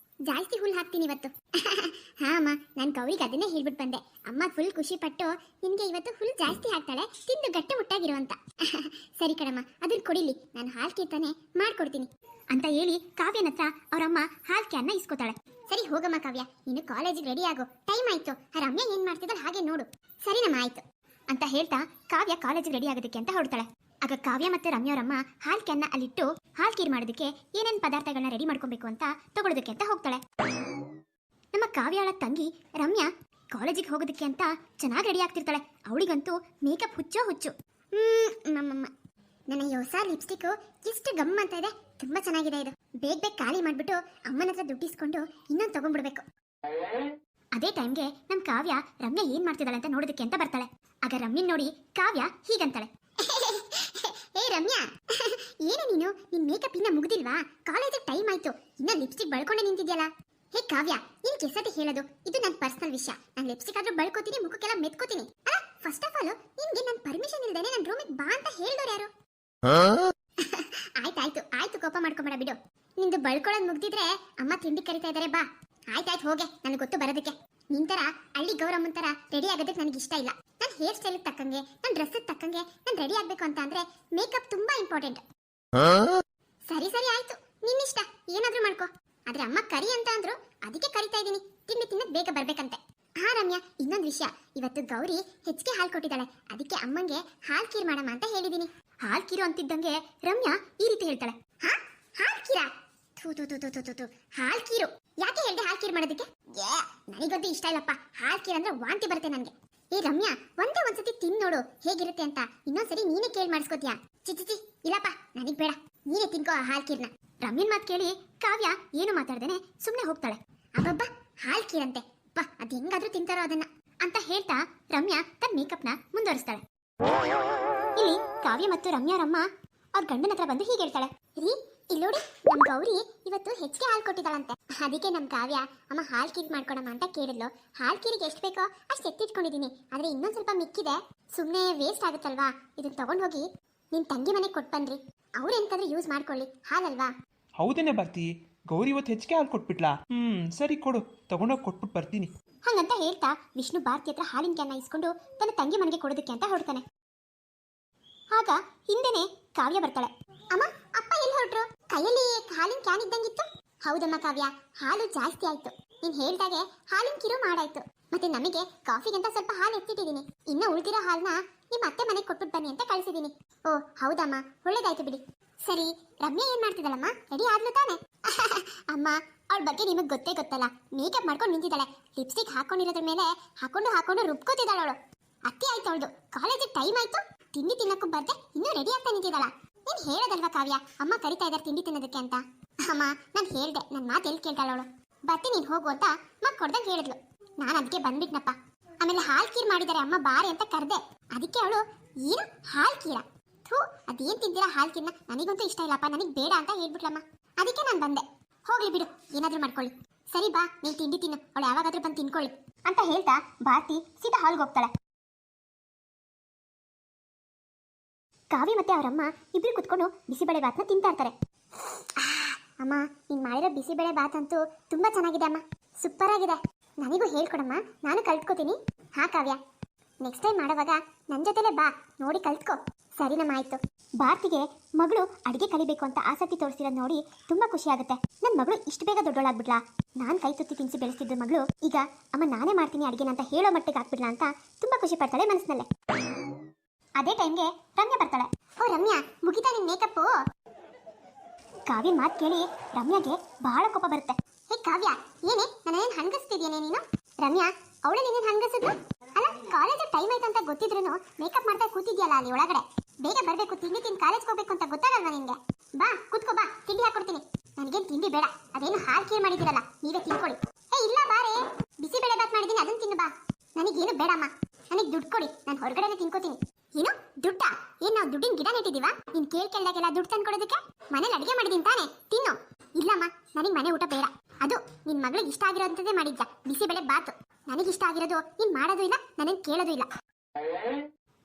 ಜಾಸ್ತಿ ಹುಲ್ಲು ಹಾಕ್ತೀನಿ ಇವತ್ತು. ಹಾ ಅಮ್ಮ, ನಾನು ಗೌರಿಗೆ ಅದನ್ನೇ ಹೇಳ್ಬಿಟ್ಟು ಬಂದೆ. ಅಮ್ಮ ಫುಲ್ ಖುಷಿ ಪಟ್ಟು ನಿನ್ಗೆ ಇವತ್ತು ಹುಲ್ಲು ಜಾಸ್ತಿ ಹಾಕ್ತಾಳೆ, ತಿಂದು ಗಟ್ಟಿ ಮುಟ್ಟಾಗಿರುವಂತ. ಸರಿ ಕಣಮ್ಮ, ಅದನ್ನ ಕೊಡಿಲಿ, ನಾನು ಹಾಲು ಕೀರ್ತಾನೆ ಮಾಡ್ಕೊಡ್ತೀನಿ ಅಂತ ಹೇಳಿ ಕಾವ್ಯನ ಹತ್ರ ಅವರಮ್ಮ ಹಾಲು ಕ್ಯಾನ್ನ ಇಸ್ಕೋತಾಳೆ. ಸರಿ ಹೋಗಮ್ಮ ಕಾವ್ಯ, ನೀನು ಕಾಲೇಜಿಗೆ ರೆಡಿ ಆಗೋ, ಟೈಮ್ ಆಯ್ತು. ಆ ರಮ್ಯಾ ಏನ್ ಮಾಡ್ತಿದ್ದಾಳೆ ಹಾಗೆ ನೋಡು. ಸರಿನಮ್ಮ ಆಯ್ತು ಅಂತ ಹೇಳ್ತಾ ಕಾವ್ಯ ಕಾಲೇಜಿಗೆ ರೆಡಿ ಆಗೋದಕ್ಕೆ ಅಂತ ಹೊರಡ್ತಾಳೆ. ಆಗ ಕಾವ್ಯ ಮತ್ತೆ ರಮ್ಯಾ ಅವರಮ್ಮ ಹಾಲು ಕ್ಯಾನ್ನ ಅಲ್ಲಿಟ್ಟು ಹಾಲು ಕೀರ್ ಮಾಡೋದಕ್ಕೆ ಏನೇನು ಪದಾರ್ಥಗಳನ್ನ ರೆಡಿ ಮಾಡ್ಕೊಬೇಕು ಅಂತ ತಗೊಳ್ಳೋದಕ್ಕೆ ಅಂತ ಹೋಗ್ತಾಳೆ. ನಮ್ಮ ಕಾವ್ಯಾಳ ತಂಗಿ ರಮ್ಯಾ ಕಾಲೇಜಿಗೆ ಹೋಗೋದಕ್ಕೆ ಅಂತ ಚೆನ್ನಾಗಿ ರೆಡಿ ಆಗ್ತಿರ್ತಾಳೆ. ಅವಳಿಗಂತೂ ಮೇಕಪ್ ಹುಚ್ಚು. ನನ್ನ ಈ ಹೊಸ ಲಿಪ್ಸ್ಟಿಕ್ ಎಷ್ಟು ಗಮ್ ಅಂತ ಇದೆ, ತುಂಬಾ ಚೆನ್ನಾಗಿದೆ ಇದು. ಬೇಗ ಖಾಲಿ ಮಾಡ್ಬಿಟ್ಟು ಅಮ್ಮನ ಹತ್ರ ದುಡ್ಡಿಸ್ಕೊಂಡು ಇನ್ನೊಂದು ತಗೊಂಡ್ಬಿಡ್ಬೇಕು. ಅದೇ ಟೈಮ್ಗೆ ನಮ್ ಕಾವ್ಯ ರಮ್ಯಾ ಏನ್ ಮಾಡ್ತಿದ್ದಾಳೆ ಅಂತ ನೋಡೋದಕ್ಕೆ ಅಂತ ಬರ್ತಾಳೆ. ಆಗ ರಮ್ಯನ್ ನೋಡಿ ಕಾವ್ಯ ಹೀಗಂತಾಳೆ, ಏ ರಮ್ಯಾ, ಏನು ನೀನು, ನಿನ್ ಮೇಕಪ್ ಇನ್ನ ಮುಗ್ದಿಲ್ವಾ? ಕಾಲೇಜಿಗೆ ಟೈಮ್ ಆಯ್ತು, ಇನ್ನ ಲಿಪ್ಸ್ಟಿಕ್ ಬಳ್ಕೊಂಡೆ ನಿಂತಿದ್ಯಲ್ಲ. ಹೇ ಕಾವ್ಯ, ನೀನ್ ಕೆಸತಿ ಹೇಳೋದು, ಇದು ನನ್ನ ಪರ್ಸನಲ್ ವಿಷಯ. ನಾನು ಲಿಪ್ಸ್ಟಿಕ್ ಆದ್ರೂ ಬಳ್ಕೋತೀನಿ, ಮುಖಕ್ಕೆಲ್ಲ ಮೆತ್ಕೋತೀನಿ. ಅಲ್ಲ, ಫಸ್ಟ್ ಆಫ್ ಆಲ್ ನಿನ್ಗೆ ನನ್ನ ಪರ್ಮಿಷನ್ ಇಲ್ದೇನೆ ನನ್ನ ರೂಮಿಗೆ ಬಾ ಅಂತ ಹೇಳಿದವ್ರು ಯಾರು? ಆಯ್ತು ಕೋಪ ಮಾಡ್ಕೊಂಬೇಡ ಬಿಡು. ನಿಂದು ಬಳ್ಕೊಳ್ಳೋದು ಮುಗ್ದಿದ್ರೆ ಅಮ್ಮ ತಿಂಡಿ ಕರಿತಾ ಇದಾರೆ, ಬಾ. ಆಯ್ತಾಯ್ತು ಹೋಗೆ, ನನಗೆ ಗೊತ್ತು ಬರೋದಕ್ಕೆ. ನಿಂತರ ಹಳ್ಳಿ ಗೌರಮ್ಮನ್ ತರ ರೆಡಿ ಆಗೋದಕ್ಕೆ ನನಗೆ ಇಷ್ಟ ಇಲ್ಲ. ನನ್ನ ಹೇರ್ ಸ್ಟೈಲ್ ತಕ್ಕಂಗೆ, ನನ್ನ ಡ್ರೆಸ್ ತಕ್ಕಂಗೆ ನಾನು ರೆಡಿ ಆಗ್ಬೇಕು ಅಂತ ಅಂದ್ರೆ ಮೇಕಪ್ ತುಂಬಾ ಇಂಪಾರ್ಟೆಂಟ್. ಸರಿ ಆಯ್ತು, ನಿನ್ನಿಷ್ಟ, ಏನಾದ್ರೂ ಮಾಡ್ಕೋ. ಆದ್ರೆ ಅಮ್ಮ ಕರಿ ಅಂತ ಅಂದ್ರು, ಅದಕ್ಕೆ ಕರಿತಾ ಇದೀನಿ. ತಿಂಡಿ ತಿನ್ನಕ್ ಬೇಗ ಬರ್ಬೇಕಂತೆ. ಹಾ ರಮ್ಯಾ, ಇನ್ನೊಂದು ವಿಷಯ, ಇವತ್ತು ಗೌರಿ ಹೆಚ್ಚಿಗೆ ಹಾಲು ಕೊಟ್ಟಿದ್ದಾಳೆ, ಅದಕ್ಕೆ ಅಮ್ಮಂಗೆ ಹಾಲು ಕೀರ್ ಮಾಡಮ್ಮ ಅಂತ ಹೇಳಿದೀನಿ. ಹಾಲು ಕೀರು ಅಂತಿದ್ದಂಗೆ ರಮ್ಯಾ ಈ ರೀತಿ ಹೇಳ್ತಾಳೆ, ಹಾಲು ಕೀರಾ? ಹಾಲು ಕೀರು ಯಾಕೆ ಹೇಳ್ದೆ? ಹಾಲು ಕೀರ್ ಮಾಡೋದಕ್ಕೆ ನನಗಂತೂ ಇಷ್ಟ ಇಲ್ಲಪ್ಪ. ಹಾಲು ಕೀರ್ ಅಂದ್ರೆ ವಾಂತಿ ಬರುತ್ತೆ ನನ್ಗೆ. ಏ ರಮ್ಯಾ, ಒಂದ್ಸತಿ ತಿನ್ ನೋಡು ಹೇಗಿರುತ್ತೆ ಅಂತ. ಇನ್ನೊಂದ್ಸರಿ ನೀನೇ ಕೇಳಿ ಮಾಡಿಸ್ಕೋತೀಯಾ? ಚಿಚಿ ಇಲ್ಲಪ್ಪ, ನನಗ್ ಬೇಡ, ನೀನೇ ತಿನ್ಕೋ ಆ ಹಾಲು ಕೀರ್ನ. ರಮ್ಯನ್ ಮಾತು ಕೇಳಿ ಕಾವ್ಯ ಏನು ಮಾತಾಡ್ದೇನೆ ಸುಮ್ನೆ ಹೋಗ್ತಾಳೆ. ಅಬ್ಬಬ್ಬ, ಹಾಲು ಕೀರಂತೆ, ಬಾ, ಅದ್ ಹೆಂಗಾದ್ರೂ ತಿಂತಾರೋ ಅದನ್ನ ಅಂತ ಹೇಳ್ತಾ ರಮ್ಯಾ ತನ್ನ ಮೇಕಪ್ನ ಮುಂದುವರಿಸ್ತಾಳೆ. ಇಲ್ಲಿ ಕಾವ್ಯ ಮತ್ತು ರಮ್ಯಾರಮ್ಮ ಅವ್ರ ಗಂಡನ ಹತ್ರ ಬಂದು ಹೀಗೆ ಹೇಳ್ತಾಳೆ, ರೀ ಇಲ್ಲಿ ನೋಡಿ, ನಮ್ ಗೌರಿ ಇವತ್ತು ಹೆಚ್ಚಿಗೆ ಹಾಲು ಕೊಟ್ಟಿದ್ದಾಳಂತೆ. ಅದಕ್ಕೆ ನಮ್ ಕಾವ್ಯ ಅಮ್ಮ ಹಾಲು ಕೀರ್ ಮಾಡ್ಕೊಡಮ್ಮ ಅಂತ ಕೇಳಿದ್ಲು. ಹಾಲು ಕೀರಿಗೆ ಎಷ್ಟು ಬೇಕೋ ಅಷ್ಟು ಎತ್ತಿಟ್ಕೊಂಡಿದೀನಿ, ಆದ್ರೆ ಇನ್ನೊಂದ್ ಸ್ವಲ್ಪ ಮಿಕ್ಕಿದೆ, ಸುಮ್ನೆ ವೇಸ್ಟ್ ಆಗುತ್ತಲ್ವಾ, ಇದನ್ನ ತಗೊಂಡ್ ಹೋಗಿ ನಿನ್ ತಂಗಿ ಮನೆಗೆ ಕೊಟ್ಟು ಬನ್ರಿ, ಅವ್ರು ಎಂತಾದ್ರೂ ಯೂಸ್ ಮಾಡ್ಕೊಳ್ಳಿ, ಹಾಲಲ್ವಾ. ಹೌದೇನೆ ಬರ್ತಿ, ಗೌರಿ ಇವತ್ತು ಹೆಚ್ಚಿಗೆ ಹಾಲು ಕೊಟ್ಬಿಟ್ಲಾ? ಸರಿ ಕೊಡು, ತಗೊಂಡೋಗಿ ಕೊಟ್ಬಿಟ್ಟು ಬರ್ತೀನಿ. ಹಂಗಂತ ಹೇಳ್ತಾ ವಿಷ್ಣು ಭಾರತಿ ಹತ್ರ ಹಾಲಿನ ಕ್ಯಾನ್ನ ಇಸ್ಕೊಂಡು ತನ್ನ ತಂಗಿ ಮನೆಗೆ ಕೊಡೋದಕ್ಕೆ ಅಂತ ಹೊರಡ್ತಾನೆ. ಆಗ ಹಿಂದೆನೆ ಕಾವ್ಯ ಬರ್ತಾಳೆ. ಅಮ್ಮ, ಅಪ್ಪ ಎಲ್ಲಿ ಹೊರಟ್ರು? ಕೈಯಲ್ಲಿ ಹಾಲಿನ ಕ್ಯಾನ್ ಇದ್ದಂಗಿತ್ತು. ಹೌದಮ್ಮ ಕಾವ್ಯ, ಹಾಲು ಜಾಸ್ತಿ ಆಯ್ತು, ನೀನ್ ಹೇಳ್ದಾಗೆ ಹಾಲಿನ ಕಿರು ಮಾಡಾಯ್ತು. ಮತ್ತೆ ನಮಗೆ ಕಾಫಿಗಂತ ಸ್ವಲ್ಪ ಹಾಲು ಎತ್ತಿಟ್ಟಿದ್ದೀನಿ, ಇನ್ನ ಉಳಿದಿರೋ ಹಾಲನ್ನ ನಿಮ್ಮ ಅತ್ತೆ ಮನೆಗೆ ಕೊಟ್ಬಿಟ್ಟು ಬನ್ನಿ ಅಂತ ಕಳಿಸಿದೀನಿ. ಓ ಹೌದಮ್ಮ, ಒಳ್ಳೇದಾಯ್ತು ಬಿಡಿ. ಸರಿ, ರಮ್ಯಾ ಏನ್ ಮಾಡ್ತಿದ್ದಾಳಮ್ಮ? ರೆಡಿ ಆದ್ಲು ತಾನೆ? ಅಮ್ಮ, ಅವಳ ಬಗ್ಗೆ ನಿಮಗ್ ಗೊತ್ತೇ ಗೊತ್ತಲ್ಲ, ಮೇಕಪ್ ಮಾಡ್ಕೊಂಡು ನಿಂತಿದ್ದಾಳೆ, ಲಿಪ್ಸ್ಟಿಕ್ ಹಾಕೊಂಡಿರೋದ್ರ ಮೇಲೆ ಹಾಕೊಂಡು ರುಬ್ಕೋತಿದ್ದಾಳ ಅವಳು. ಅತ್ತೆ ಆಯ್ತು ಅವಳದು. ಕಾಲೇಜಿಗೆ ಟೈಮ್ ಆಯ್ತು, ತಿಂಡಿ ತಿನ್ನಕ್ಕೂ ಬರ್ದೆ ಇನ್ನೂ ರೆಡಿ ಆಗ್ತಾ ನಿಂತಿದ್ದಾಳ. ನೀನ್ ಹೇಳೋದಲ್ವಾ ಕಾವ್ಯ, ಅಮ್ಮ ಕರಿತಾ ಇದ್ದಾರೆ ತಿಂಡಿ ತಿನ್ನೋದಕ್ಕೆ ಅಂತ. ಅಮ್ಮ, ನಾನು ಹೇಳ್ದೆ, ನನ್ನ ಮಾತು ಎಲ್ಲಿ ಕೇಳ್ತಾಳ ಅವಳು? ಬರ್ತೀನಿ ನೀನು ಹೋಗು ಅಂತ ಮಕ್ ಕೊಡ್ದಂಗೆ ಹೇಳಿದ್ಲು. ನಾನು ಅದಕ್ಕೆ ಬಂದ್ಬಿಟ್ನಪ್ಪ. ಆಮೇಲೆ ಹಾಲು ಕೀರ್ ಮಾಡಿದ್ದಾರೆ ಅಮ್ಮ, ಬಾರೆ ಅಂತ ಕರೆದೆ, ಅದಕ್ಕೆ ಅವಳು ಏನು ಹಾಲು ಕೀರ, ಥೂ ಅದೇನ್ ತಿಂದಿರಾ ಹಾಲು ಕೀರ್ನ, ನನಗಂತೂ ಇಷ್ಟ ಇಲ್ಲಪ್ಪ, ನನಗೆ ಬೇಡ ಅಂತ ಹೇಳ್ಬಿಟ್ಲಮ್ಮ. ಅದಕ್ಕೆ ನಾನು ಬಂದೆ. ಹೋಗ್ಲಿ ಬಿಡು, ಏನಾದ್ರೂ ಮಾಡ್ಕೊಳ್ಳಿ. ಸರಿ ಬಾ, ನೀನು ತಿಂಡಿ ತಿನ್ನು, ಅವಳು ಯಾವಾಗಾದ್ರೂ ಬಂದು ತಿನ್ಕೊಳ್ಳಿ ಅಂತ ಹೇಳ್ತಾ ಭಾರತಿ ಸೀದಾ ಹಾಲ್ಗೆ ಹೋಗ್ತಾಳೆ. ಕಾವ್ಯ ಮತ್ತೆ ಅವರಮ್ಮ ಇಬ್ರು ಕುತ್ಕೊಂಡು ಬಿಸಿಬೇಳೆ ಬಾತ್ನ ತಿಂತಾ ಇರ್ತಾರೆ. ಅಮ್ಮ, ನೀನ್ ಮಾಡಿರೋ ಬಿಸಿಬೇಳೆ ಬಾತ್ ಅಂತೂ ತುಂಬಾ ಚೆನ್ನಾಗಿದೆ ಅಮ್ಮ, ಸೂಪರ್ ಆಗಿದೆ. ನನಗೂ ಹೇಳ್ಕೊಡಮ್ಮ, ನಾನು ಕಲ್ತ್ಕೋತೀನಿ. ಹಾ ಕಾವ್ಯ, ನೆಕ್ಸ್ಟ್ ಟೈಮ್ ಮಾಡುವಾಗ ನನ್ನ ಜೊತೆಲೆ ಬಾ, ನೋಡಿ ಕಲ್ತ್ಕೋ. ಸರಿನಮ್ಮ ಆಯ್ತು. ಭಾರತಿಗೆ ಮಗಳು ಅಡಿಗೆ ಕಲಿಬೇಕು ಅಂತ ಆಸಕ್ತಿ ತೋರಿಸಿರೋದು ನೋಡಿ ತುಂಬಾ ಖುಷಿ ಆಗುತ್ತೆ. ನನ್ನ ಮಗಳು ಇಷ್ಟು ಬೇಗ ದೊಡ್ಡೋಳಾಗ್ಬಿಡ್ಲಾ, ನಾನು ಕೈ ತುತ್ತಿ ತಿನ್ಸಿ ಬೆಳೆಸ್ತಿದ್ದ ಮಗಳು ಈಗ ಅಮ್ಮ ನಾನೇ ಮಾಡ್ತೀನಿ ಅಡಿಗೆನ ಅಂತ ಹೇಳೋ ಮಟ್ಟಿಗೆ ಆಗ್ಬಿಡ್ಲಾ ಅಂತ ತುಂಬಾ ಖುಷಿ ಪಡ್ತಾಳೆ ಮನಸ್ಸಿನಲ್ಲೇ. ಅದೇ ಟೈಮ್ಗೆ ರಮ್ಯಾ ಬರ್ತಾಳೆ. ಓ ರಮ್ಯಾ, ಮುಗಿತಾ ನಿನ್ ಮೇಕಪ್ಪು? ಕಾವ್ಯ ಮಾತು ಕೇಳಿ ರಮ್ಯಾಗೆ ಬಹಳ ಕೋಪ ಬರುತ್ತೆ. ಹೇ ಕಾವ್ಯ, ಏನೇ ನನ್ನೇನು ಹಂಗಸ್ತಿದ್ಯೇನೆ ನೀನು? ರಮ್ಯಾ, ಅವಳು ನೀನೇನು ಹಂಗಸಿದ್ಲು? ಅಲ್ಲ ಕಾಲೇಜ್ ಟೈಮ್ ಆಯ್ತು ಅಂತ ಗೊತ್ತಿದ್ರು ಮೇಕಪ್ ಮಾಡ್ತಾ ಕೂತಿದ್ಯಲ್ಲ ಅಲ್ಲಿ ಒಳಗಡೆ. ಬೇಗ ಬರ್ಬೇಕು, ತಿಂಡಿ ತಿಂದು ಕಾಲೇಜ್ಗೆ ಹೋಗ್ಬೇಕು ಅಂತ ಗೊತ್ತಾಗಲ್ವಾ ನಿನ್ಗೆ? ಬಾ ಕೂತ್ಕೋ, ಬಾ ತಿಂಡಿ ಹಾಕೊಡ್ತೀನಿ. ನನಗೇನು ತಿಂಡಿ ಬೇಡ, ಅದೇನು ಹಾಲು ಕೀರ್ ಮಾಡಿದಿರಲ್ಲ ನೀವೇ ತಿನ್ಕೊಳ್ಳಿ. ಇಲ್ಲ ಬಾರೆ, ಬಿಸಿ ಬೇಳೆ ಬಾತ್ ಮಾಡಿದ್ದೀನಿ, ಅದನ್ನ ತಿನ್ನು ಬಾ. ನನಗೇನು ಬೇಡಮ್ಮ, ನನಗೆ ದುಡ್ಡು ಕೊಡಿ, ನಾನು ಹೊರಗಡೆನೆ ತಿನ್ಕೋತೀನಿ. ಏನು ದುಡ್ಡ? ಏನ್ ನಾವು ದುಡ್ಡಿನ ಗಿಡ ನೆಟ್ಟಿದೀವಾ? ನೀನ್ ಕೇಳ್ದಾಗೆಲ್ಲ ದುಡ್ಡು ತಂದು ಕೊಡೋದಕ್ಕೆ? ಮನೇಲಿ ಅಡಿಗೆ ಮಾಡಿದೀನಿ ತಾನೆ, ತಿನ್ನು. ಇಲ್ಲಮ್ಮ, ನನಗೆ ಮನೆ ಊಟ ಬೇಡ. ಅದು ನಿನ್ ಮಗಳಿಗೆ ಇಷ್ಟ ಆಗಿರೋಂಥದ್ದೇ ಮಾಡಿದ್ದ, ಬಿಸಿಬೇಳೆ ಬಾತು. ನನಗಿಷ್ಟ ಆಗಿರೋದು ನೀನ್ ಮಾಡೋದು ಇಲ್ಲ, ನನಗೆ ಕೇಳೋದು ಇಲ್ಲ.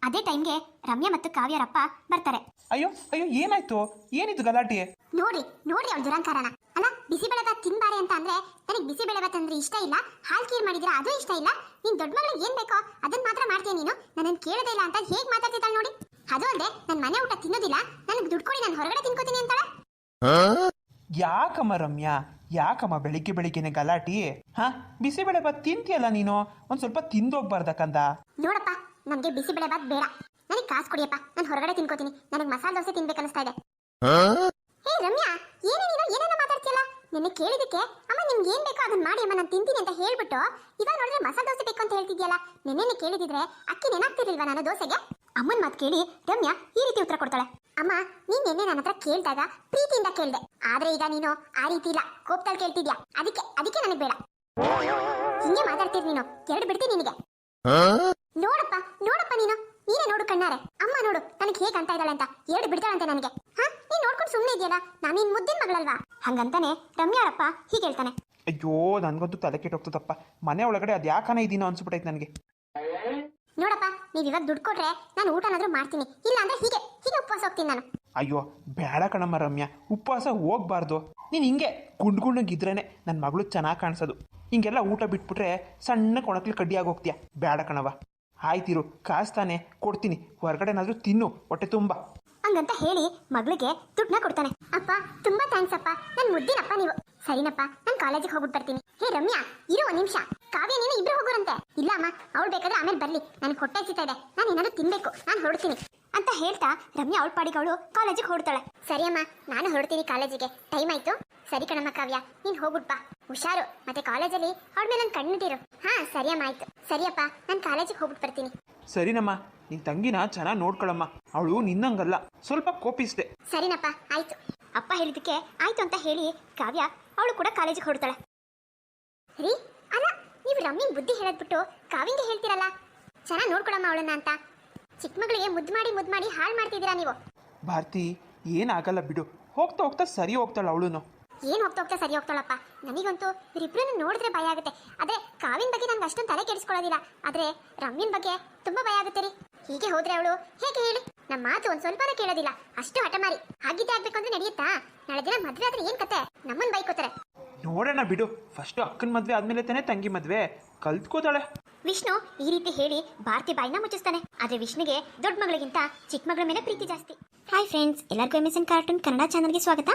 ಅದೇ ಟೈಮ್ಗೆ ರಮ್ಯಾ ಮತ್ತು ಕಾವ್ಯರಪ್ಪ ಬರ್ತಾರೆ. ಅಯ್ಯೋ ಅಯ್ಯೋ, ಏನಾಯ್ತು? ಏನಿದು ಗಲಾಟೆ? ನೋಡ್ರಿ ನೋಡ್ರಿ ಅವ್ಳ ದುರಂಕಾರನ. ಅಲ್ಲ, ಬಿಸಿಬೇಳೆ ಬಾತ್ ತಿನ್ಬಾರೆ ಅಂತ ಅಂದ್ರೆ ನನಗೆ ಬಿಸಿಬೇಳೆ ಬಾತ್ ಅಂದ್ರೆ ಇಷ್ಟ ಇಲ್ಲ, ಹಾಲ್ ಕೀರ್ ಮಾಡಿದ್ರೆ ಅದು ಇಷ್ಟ ಇಲ್ಲ. ನಿನ್ ದೊಡ್ಡ ಮಗಳಿಗೆ ಏನ್ ಬೇಕೋ ಅದನ್ನ ಮಾತ್ರ ಮಾಡ್ತೀಯ ನೀನು, ನನ್ನನ್ನು ಕೇಳೋದೇ ಇಲ್ಲ ಅಂತ ಹೇಗ್ ಮಾತಾಡ್ತಿದ್ದಾಳೆ ನೋಡಿ. ಅದು ಅಲ್ಲದೆ ನನ್ನ ಮನೆ ಊಟ ತಿನ್ನೋದಿಲ್ಲ, ನನಗೆ ದುಡ್ಡು ಕೊಡಿ, ನಾನು ಹೊರಗಡೆ ತಿನ್ಕೋತೀನಿ ಅಂತಾಳೆ. ಯಾಕಮ್ಮ ರಮ್ಯಾ, ಯಾಕಮ್ಮ ಬೆಳಿಗ್ಗೆ ಬೆಳಿಗ್ಗೆನೆ ಗಲಾಟಿ? ಹಾ, ಬಿಸಿಬೇಳೆ ಬಾತ್ ತಿಂತೀಯಲ್ಲ ನೀನು, ಒಂದ್ ಸ್ವಲ್ಪ ತಿಂದೋಗ್ಬಾರ್ದಕ್ಕಂದ. ನೋಡಪ್ಪ, ನನಗೆ ಬಿಸಿಬೇಳೆ ಬಾತ್ ಬೇಡ, ನನಗೆ ಕಾಸು ಕೊಡಿಯಪ್ಪ, ನಾನು ಹೊರಗಡೆ ತಿನ್ಕೋತೀನಿ. ನನಗೆ ಮಸಾಲೆ ದೋಸೆ ತಿನ್ಬೇಕನ್ನಿಸ್ತಾ ಇದೆ. ಹೇ ರಮ್ಯಾ, ಏನೇನೋ ಮಾತಾಡ್ತೀಯಲ್ಲ? ನಿನ್ನೆ ಕೇಳಿದಕ್ಕೆ ಅಮ್ಮ ನಿಮ್ಗೆ ಏನ್ ಬೇಕೋ ಅದನ್ನ ಮಾಡಿ ಅಮ್ಮ, ನಾನು ತಿಂತೀನಿ ಅಂತ ಹೇಳ್ಬಿಟ್ಟು ಇವಾಗ ನೋಡಿದ್ರೆ ಮಸಾಲೆ ದೋಸೆ ಬೇಕು ಅಂತ ಹೇಳ್ತಿದ್ಯಲ್ಲ. ನಿನ್ನೆ ಕೇಳಿದಿದ್ರೆ ಅಕ್ಕಿ ನೆನಾಗ್ತಿರ್ಲಿಲ್ವಾ ನಾನು ದೋಸೆಗೆ? ಅಮ್ಮನ ಮಾತು ಕೇಳಿ ರಮ್ಯಾ ಈ ರೀತಿ ಉತ್ತರ ಕೊಡ್ತಾಳೆ. ಅಮ್ಮ, ನೀನ್ ನಿನ್ನೆ ನನ್ನ ಹತ್ರ ಕೇಳಿದಾಗ ಪ್ರೀತಿಯಿಂದ ಕೇಳ್ದೆ, ಆದ್ರೆ ಈಗ ನೀನು ಆ ರೀತಿ ಇಲ್ಲ, ಕೋಪದಲ್ಲಿ ಕೇಳ್ತಿದ್ಯಾ. ಅದಕ್ಕೆ ನನಗೆ ಬೇಡ. ಹಿಂಗೆ ಮಾತಾಡ್ತೀರಿ ನೀನು, ಎರಡು ಬಿಡ್ತೀನಿ ನಿನಗೆ. ನೋಡಪ್ಪ ನೀನು ನೀನೇ ನೋಡು ಕಣ್ಣಾರೆ. ಅಮ್ಮ ನೋಡು ನನಗೆ ಹೇಗೆ ಅಂತ ಇದ್ದಾಳೆ ಅಂತ, ಎರಡು ಬಿಡ್ತಾಳಂತೆ ನನಗೆ. ಹಾ, ನೀನ್ ನೋಡ್ಕೊಂಡು ಸುಮ್ಮನೆ ಇದೆಯಲ್ಲ, ನಾನು ನಿನ್ ಮುದ್ದಿನ ಮಗಳಲ್ವಾ? ಹಂಗಂತಾನೆ ರಮ್ಯಾರಪ್ಪ ಹೀಗೆ ಹೇಳ್ತಾನೆ. ಅಯ್ಯೋ, ನನ್ಗಂತೂ ತಲೆ ಕೆಟ್ಟೋಗ್ತದಪ್ಪ. ಮನೆ ಒಳಗಡೆ ಅದು ಯಾಕನ ಇದೀನೋ ಅನ್ಸ್ಬಿಟ್ಟೈತೆ ನನಗೆ. ನೋಡಪ್ಪ, ನೀವ್ ಇವಾಗ ದುಡ್ಡು ಕೊಟ್ರೆ ನಾನು ಊಟನಾದ್ರೂ ಮಾಡ್ತೀನಿ, ಇಲ್ಲ ಅಂದ್ರೆ ಹೀಗೆ ಉಪವಾಸ ಹೋಗ್ತೀನಿ ನಾನು. ಅಯ್ಯೋ ಬೇಡ ಕಣಮ್ಮ ರಮ್ಯಾ, ಉಪವಾಸ ಹೋಗ್ಬಾರ್ದು. ನೀನು ಹಿಂಗೆ ಗುಂಡ್ಗುಂಡಂಗಿದ್ರೇನೆ ನನ್ನ ಮಗಳು ಚೆನ್ನಾಗಿ ಕಾಣಿಸೋದು. ಹಿಂಗೆಲ್ಲ ಊಟ ಬಿಟ್ಬಿಟ್ರೆ ಸಣ್ಣ ಕೊಣಕ್ಲಿ ಕಡ್ಡಿಯಾಗಿ ಹೋಗ್ತೀಯ. ಬೇಡ ಕಣವ. ಆಯ್ತಿರು, ಕಾಸು ತಾನೆ ಕೊಡ್ತೀನಿ, ಹೊರಗಡೆನಾದ್ರೂ ತಿನ್ನು, ಹೊಟ್ಟೆ ತುಂಬ. ಹಂಗಂತ ಹೇಳಿ ಮಗಳಿಗೆ ದುಡ್ಡನ್ನ ಕೊಡ್ತಾನೆ. ಅಪ್ಪ ತುಂಬಾ ಥ್ಯಾಂಕ್ಸ್ ಅಪ್ಪ, ನನ್ ಮುದ್ದಿನಪ್ಪ ನೀವು. ಸರಿನಪ್ಪ, ನಾನು ಕಾಲೇಜಿಗೆ ಹೋಗ್ಬಿಟ್ಟು ಬರ್ತೀನಿ. ಹೇ ರಮ್ಯಾ, ಇರು ಒಂದ್ ನಿಮಿಷ. ಕಾವ್ಯ ನೀನು ಇಬ್ರು ಹೋಗೋರಂತೆ. ಇಲ್ಲ ಅಮ್ಮ, ಅವಳು ಬೇಕಾದ್ರೆ ಆಮೇಲೆ ಬರ್ಲಿ, ನನಗೆ ಹೊಟ್ಟೆ ಹಸಿತಾ ಇದೆ, ನಾನು ಏನಾದ್ರು ತಿನ್ಬೇಕು, ನಾನು ಹೊರಡ್ತೀನಿ ಅಂತ ಹೇಳ್ತಾ ರಮ್ಯಾ ಅವಳ ಪಾಡಿಗೆ ಅವಳು ಕಾಲೇಜಿಗೆ ಹೊರಡ್ತಾಳೆ. ಸರಿ ಅಮ್ಮ, ನಾನು ಹೊರಡ್ತೀನಿ ಕಾಲೇಜಿಗೆ, ಟೈಮ್ ಆಯ್ತು. ಸರಿ ಕಣಮ್ಮ ಕಾವ್ಯ, ನೀನ್ ಹೋಗ್ಬಿಟ್ಪಾ, ಹುಷಾರು. ಮತ್ತೆ ಕಾಲೇಜಲ್ಲಿ ಅವಳ ಮೇಲೆ ಒಂದು ಕಣ್ಣಿಟ್ಟಿರು. ಹಾ ಸರಿ ಅಮ್ಮ, ಆಯ್ತು. ಸರಿಯಪ್ಪ, ನಾನು ಕಾಲೇಜಿಗೆ ಹೋಗ್ಬಿಟ್ಟು ಬರ್ತೀನಿ. ಸರಿನಮ್ಮ, ನಿನ್ ತಂಗಿನ ಚೆನ್ನಾಗಿ ನೋಡ್ಕೊಳಮ್ಮ, ಅವಳು ನಿನ್ನಂಗಲ್ಲ, ಸ್ವಲ್ಪ ಕೋಪಿಸ್ದೆ. ಸರಿನಪ್ಪ, ಆಯ್ತು. ಅಪ್ಪ ಹೇಳಿದಕ್ಕೆ ಆಯ್ತು ಅಂತ ಹೇಳಿ ಕಾವ್ಯ ಅವಳು ಕೂಡ ಕಾಲೇಜಿಗೆ ಹೊರಡ್ತಾಳೆ. ರೀ, ಅಲ್ಲ, ನೀವು ರಮ್ಯನ್ ಬುದ್ಧಿ ಹೇಳದ್ಬಿಟ್ಟು ಕಾವ್ಯಂಗೆ ಹೇಳ್ತೀರಲ್ಲ, ಚೆನ್ನಾಗಿ ನೋಡ್ಕೊಳಮ್ಮ ಅವಳನ್ನ ಅಂತ. ಚಿಕ್ಕ ಮಗಳಿಗೆ ಮುದ್ದು ಮಾಡಿ ಹಾಳು ಮಾಡ್ತಿದ್ದೀರಾ ನೀವು. ಭಾರತಿ, ಏನಾಗಲ್ಲ ಬಿಡು, ಹೋಗ್ತಾ ಹೋಗ್ತಾ ಸರಿ ಹೋಗ್ತಾಳೆ ಅವಳು. ಏನ್ ಹೋಗ್ತಾ ಸರಿ ಹೋಗ್ತಾಳಪ್ಪ. ನನಗಂತೂ ಇವರಿಬ್ರನ್ನ ನೋಡಿದ್ರೆ ಭಯ ಆಗುತ್ತೆ. ಅದೇ ಕಾವ್ಯನ್ ಬಗ್ಗೆ ನನ್ಗೆ ಅಷ್ಟೊಂದು ತಲೆ ಕೆಡಿಸ್ಕೊಳ್ಳೋದಿಲ್ಲ, ಆದ್ರೆ ರಮ್ಯನ್ ಬಗ್ಗೆ ತುಂಬಾ ಭಯ ಆಗುತ್ತೆ ರೀ. ಹೀಗೆ ಹೋದ್ರೆ ಅವಳು ಹೇಗೆ ಹೇಳಿ, ನಮ್ಮ ಮಾತು ಒಂದ್ ಸ್ವಲ್ಪನೂ ಕೇಳೋದಿಲ್ಲ, ಅಷ್ಟು ಹಠಮಾರಿ. ಹಾಗಿದ್ದೆ ಆಗ್ಬೇಕು ಅಂದ್ರೆ ನಡೆಯುತ್ತಾ? ನಾಳೆ ದಿನ ಮದ್ವೆ ಆದ್ರೆ ಏನ್ ಕತೆ, ನಮ್ಮನ್ ಬೈಕೋತಾರೆ. ನೋಡೋಣ ಬಿಡು, ಫಸ್ಟ್ ಅಕ್ಕನ ಮದ್ವೆ ಆದ್ಮೇಲೆ ತಾನೇ ತಂಗಿ ಮದ್ವೆ, ಕಲ್ತ್ಕೋತಾಳೆ. ವಿಷ್ಣು ಈ ರೀತಿ ಹೇಳಿ ಭಾರತಿ ಬಾಯಿನ ಮುಚ್ಚಿಸ್ತಾನೆ. ಆದ್ರೆ ವಿಷ್ಣುಗೆ ದೊಡ್ಡ ಮಗಳಿಗಿಂತ ಚಿಕ್ಕ ಮಗಳ ಮೇಲೆ ಪ್ರೀತಿ ಜಾಸ್ತಿ. ಹಾಯ್ ಫ್ರೆಂಡ್ಸ್, ಎಲ್ಲರಿಗೂ MSN ಕಾರ್ಟೂನ್ ಕನ್ನಡ ಚಾನಲ್ಗೆ ಸ್ವಾಗತ.